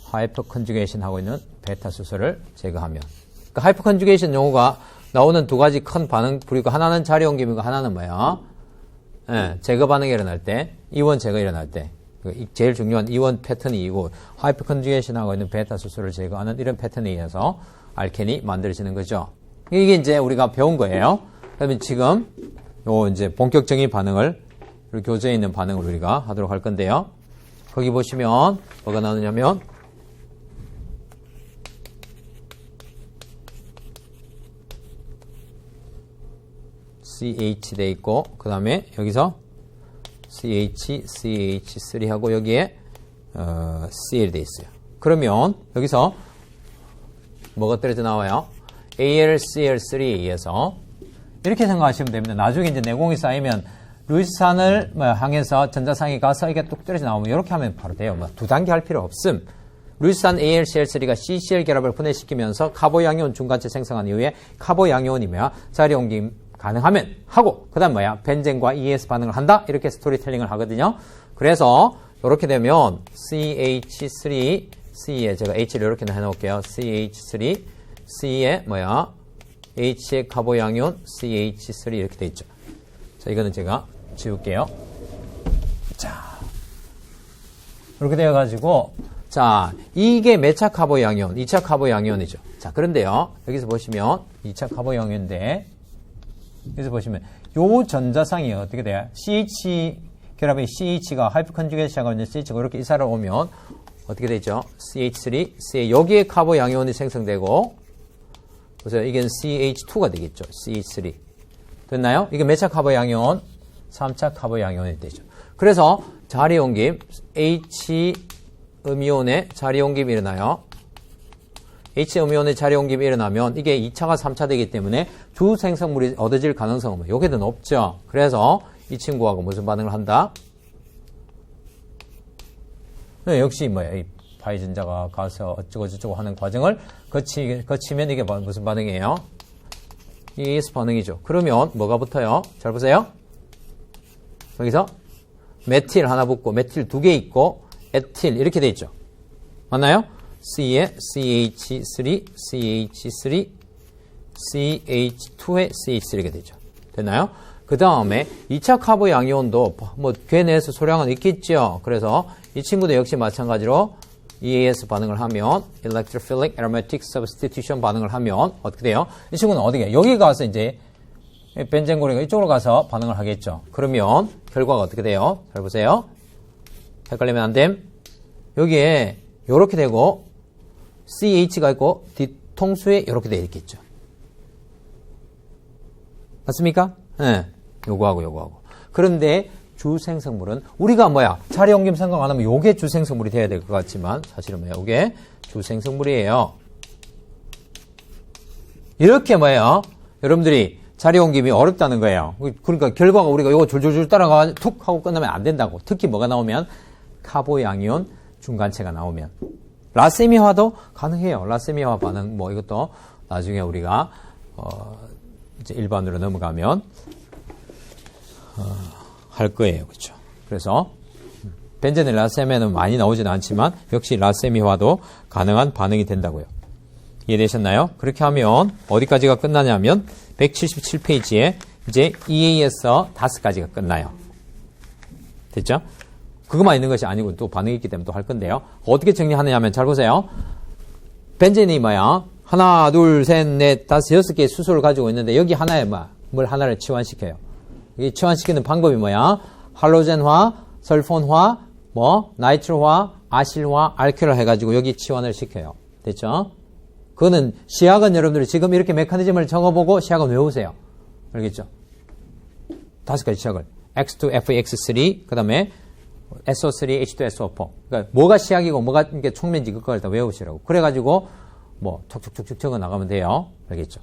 S1: 하이퍼 컨주게이션 하고 있는 베타 수소를 제거하면 그 하이퍼 컨주게이션 용어가 나오는 두 가지 큰 반응 그리고 하나는 자리 옮김이고 하나는 뭐야? 제거 반응이 일어날 때 이온 제거 일어날 때 제일 중요한 이온 패턴이고 하이퍼 컨주게이션 하고 있는 베타 수소를 제거하는 이런 패턴에 의해서 알켄이 만들어지는 거죠. 이게 이제 우리가 배운 거예요. 그러면 지금 요 이제 본격적인 반응을 교재에 있는 반응을 우리가 하도록 할 건데요. 거기 보시면 뭐가 나오냐면 CH 돼 있고 그 다음에 여기서 CH3하고 여기에 CL 돼 있어요. 그러면 여기서 뭐가 떨어져 나와요? AlCl3에 의해서 이렇게 생각하시면 됩니다. 나중에 이제 내공이 쌓이면 루이스산을 향해서 전자상이 가서 이게 뚝 떨어져 나오면 이렇게 하면 바로 돼요. 두 단계 할 필요 없음. 루이스산 AlCl3가 CCl 결합을 분해시키면서 카보 양이온 중간체 생성한 이후에 카보 양이온이며 자리 옮김 가능하면 하고 그 다음 뭐야? 벤젠과 ES 반응을 한다? 이렇게 스토리텔링을 하거든요. 그래서 이렇게 되면 CH3 C에 제가 H를 이렇게 해놓을게요. CH3 C에 뭐야? H의 카보 양이온 CH3 이렇게 돼 있죠. 자, 이거는 제가 지울게요. 자, 이렇게 되어가지고 자, 이게 몇 차 카보 양이온? 2차 카보 양이온이죠. 자, 그런데요. 여기서 보시면 2차 카보 양이온인데 여기서 보시면 요 전자상이 어떻게 돼요? CH 결합의 CH가 하이퍼 컨주게이션하고 있는 CH가 이렇게 이사를 오면 어떻게 되죠? CH3, CH 여기에 카보 양이온이 생성되고 보세요. 이게 CH2가 되겠죠. CH3 됐나요? 이게 몇 차 카보 양이온? 3차 카보 양이온이 되죠. 그래서 자리 옮김 H 음이온의 자리 옮김이 일어나요. H 음이온의 자리 옮김이 일어나면 이게 2차가 3차 되기 때문에 주 생성물이 얻어질 가능성은 요게 더 높죠. 그래서 이 친구하고 무슨 반응을 한다? 역시 뭐야, 이 파이 전자가 가서 어쩌고저쩌고 하는 과정을 거치면 이게 무슨 반응이에요? EAS 반응이죠. 그러면 뭐가 붙어요? 잘 보세요. 여기서 메틸 하나 붙고 메틸 두 개 있고 에틸 이렇게 돼 있죠. 맞나요? C에 CH3, CH3, CH2에 CH3 이렇게 되죠. 됐나요? 그 다음에 2차 카보 양이온도 뭐 괴내에서 소량은 있겠죠. 그래서 이 친구도 역시 마찬가지로 EAS 반응을 하면 Electrophilic Aromatic Substitution 반응을 하면 어떻게 돼요? 이 친구는 어디게? 여기 가서 이제 벤젠고리가 이쪽으로 가서 반응을 하겠죠. 그러면 결과가 어떻게 돼요? 잘 보세요. 헷갈리면 안 됨. 여기에 이렇게 되고 CH가 있고 뒤통수에 이렇게 되어 있겠죠. 맞습니까? 네. 요거하고. 그런데 주생성물은 우리가 뭐야? 자리 옮김 생각 안 하면 요게 주생성물이 돼야 될 것 같지만 사실은 뭐야? 요게 주생성물이에요. 이렇게 뭐예요? 여러분들이 자리 옮김이 어렵다는 거예요. 그러니까 결과가 우리가 요거 줄줄줄 따라가 툭 하고 끝나면 안 된다고. 특히 뭐가 나오면 카보양이온 중간체가 나오면 라세미화도 가능해요. 라세미화 반응 뭐 이것도 나중에 우리가 이제 일반으로 넘어가면 할 거예요. 그렇죠? 그래서 벤젠의 라세미화는 많이 나오지는 않지만 역시 라세미화도 가능한 반응이 된다고요. 이해되셨나요? 그렇게 하면 어디까지가 끝나냐면 177페이지에 이제 EAS 5가지가 끝나요. 됐죠? 그것만 있는 것이 아니고 또 반응이 있기 때문에 또 할 건데요. 어떻게 정리하느냐 하면 잘 보세요. 벤젠이 뭐야? 하나, 둘, 셋, 넷, 다섯, 여섯 개의 수소를 가지고 있는데 여기 하나에 뭘 하나를 치환시켜요. 이 치환시키는 방법이 뭐야? 할로젠화, 설폰화, 나이트로화, 아실화, 알kyl 해가지고 여기 치환을 시켜요. 됐죠? 그거는 시약은 여러분들이 지금 이렇게 메커니즘을 적어보고 시약은 외우세요. 알겠죠? 5가지 시약을. X2FX3, 그 다음에 SO3, H2SO4. 그러니까 뭐가 시약이고 뭐가 이게 촉면지 그걸 다 외우시라고. 그래가지고 툭툭툭툭 적어 나가면 돼요. 알겠죠?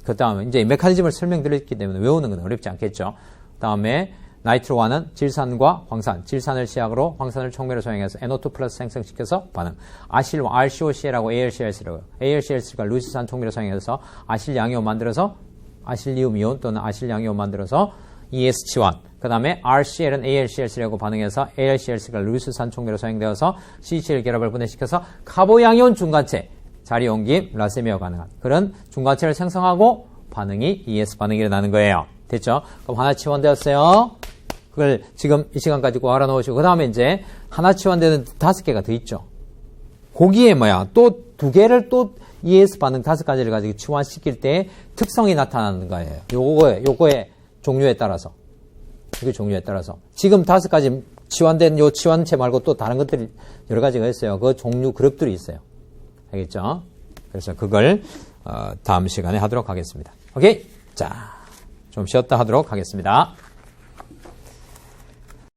S1: 그 다음에 이제 메커니즘을 설명드렸기 때문에 외우는 건 어렵지 않겠죠? 그 다음에 나이트로화는 질산과 황산, 질산을 시약으로 황산을 촉매로 사용해서 NO2 플러스 생성시켜서 반응. 아실과 RCOC라고 ALCLC라고. ALCLC가 루시산 촉매로 사용해서 아실양이온 만들어서 아실리움 이온 또는 아실양이온 만들어서 ES 치환. 그 다음에 RCL은 ALCLC라고 반응해서 ALCLC가 루시산 촉매로 사용되어서 CCL 결합을 분해시켜서 카보양이온 중간체. 자리 옮김, 라세미화 가능한 그런 중간체를 생성하고 반응이 ES 반응이 일어나는 거예요. 됐죠? 그럼 하나 치환되었어요. 그걸 지금 이 시간까지 꼭 알아놓으시고 그 다음에 이제 하나 치환되는 5개가 더 있죠. 거기에 또 2개를 또 ES 반응 5가지를 가지고 치환시킬 때 특성이 나타나는 거예요. 요거의 종류에 따라서. 이게 종류에 따라서. 지금 5가지 치환된 요 치환체 말고 또 다른 것들이 여러 가지가 있어요. 그 종류 그룹들이 있어요. 알겠죠? 그래서 그걸 다음 시간에 하도록 하겠습니다. 오케이? 자, 좀 쉬었다 하도록 하겠습니다.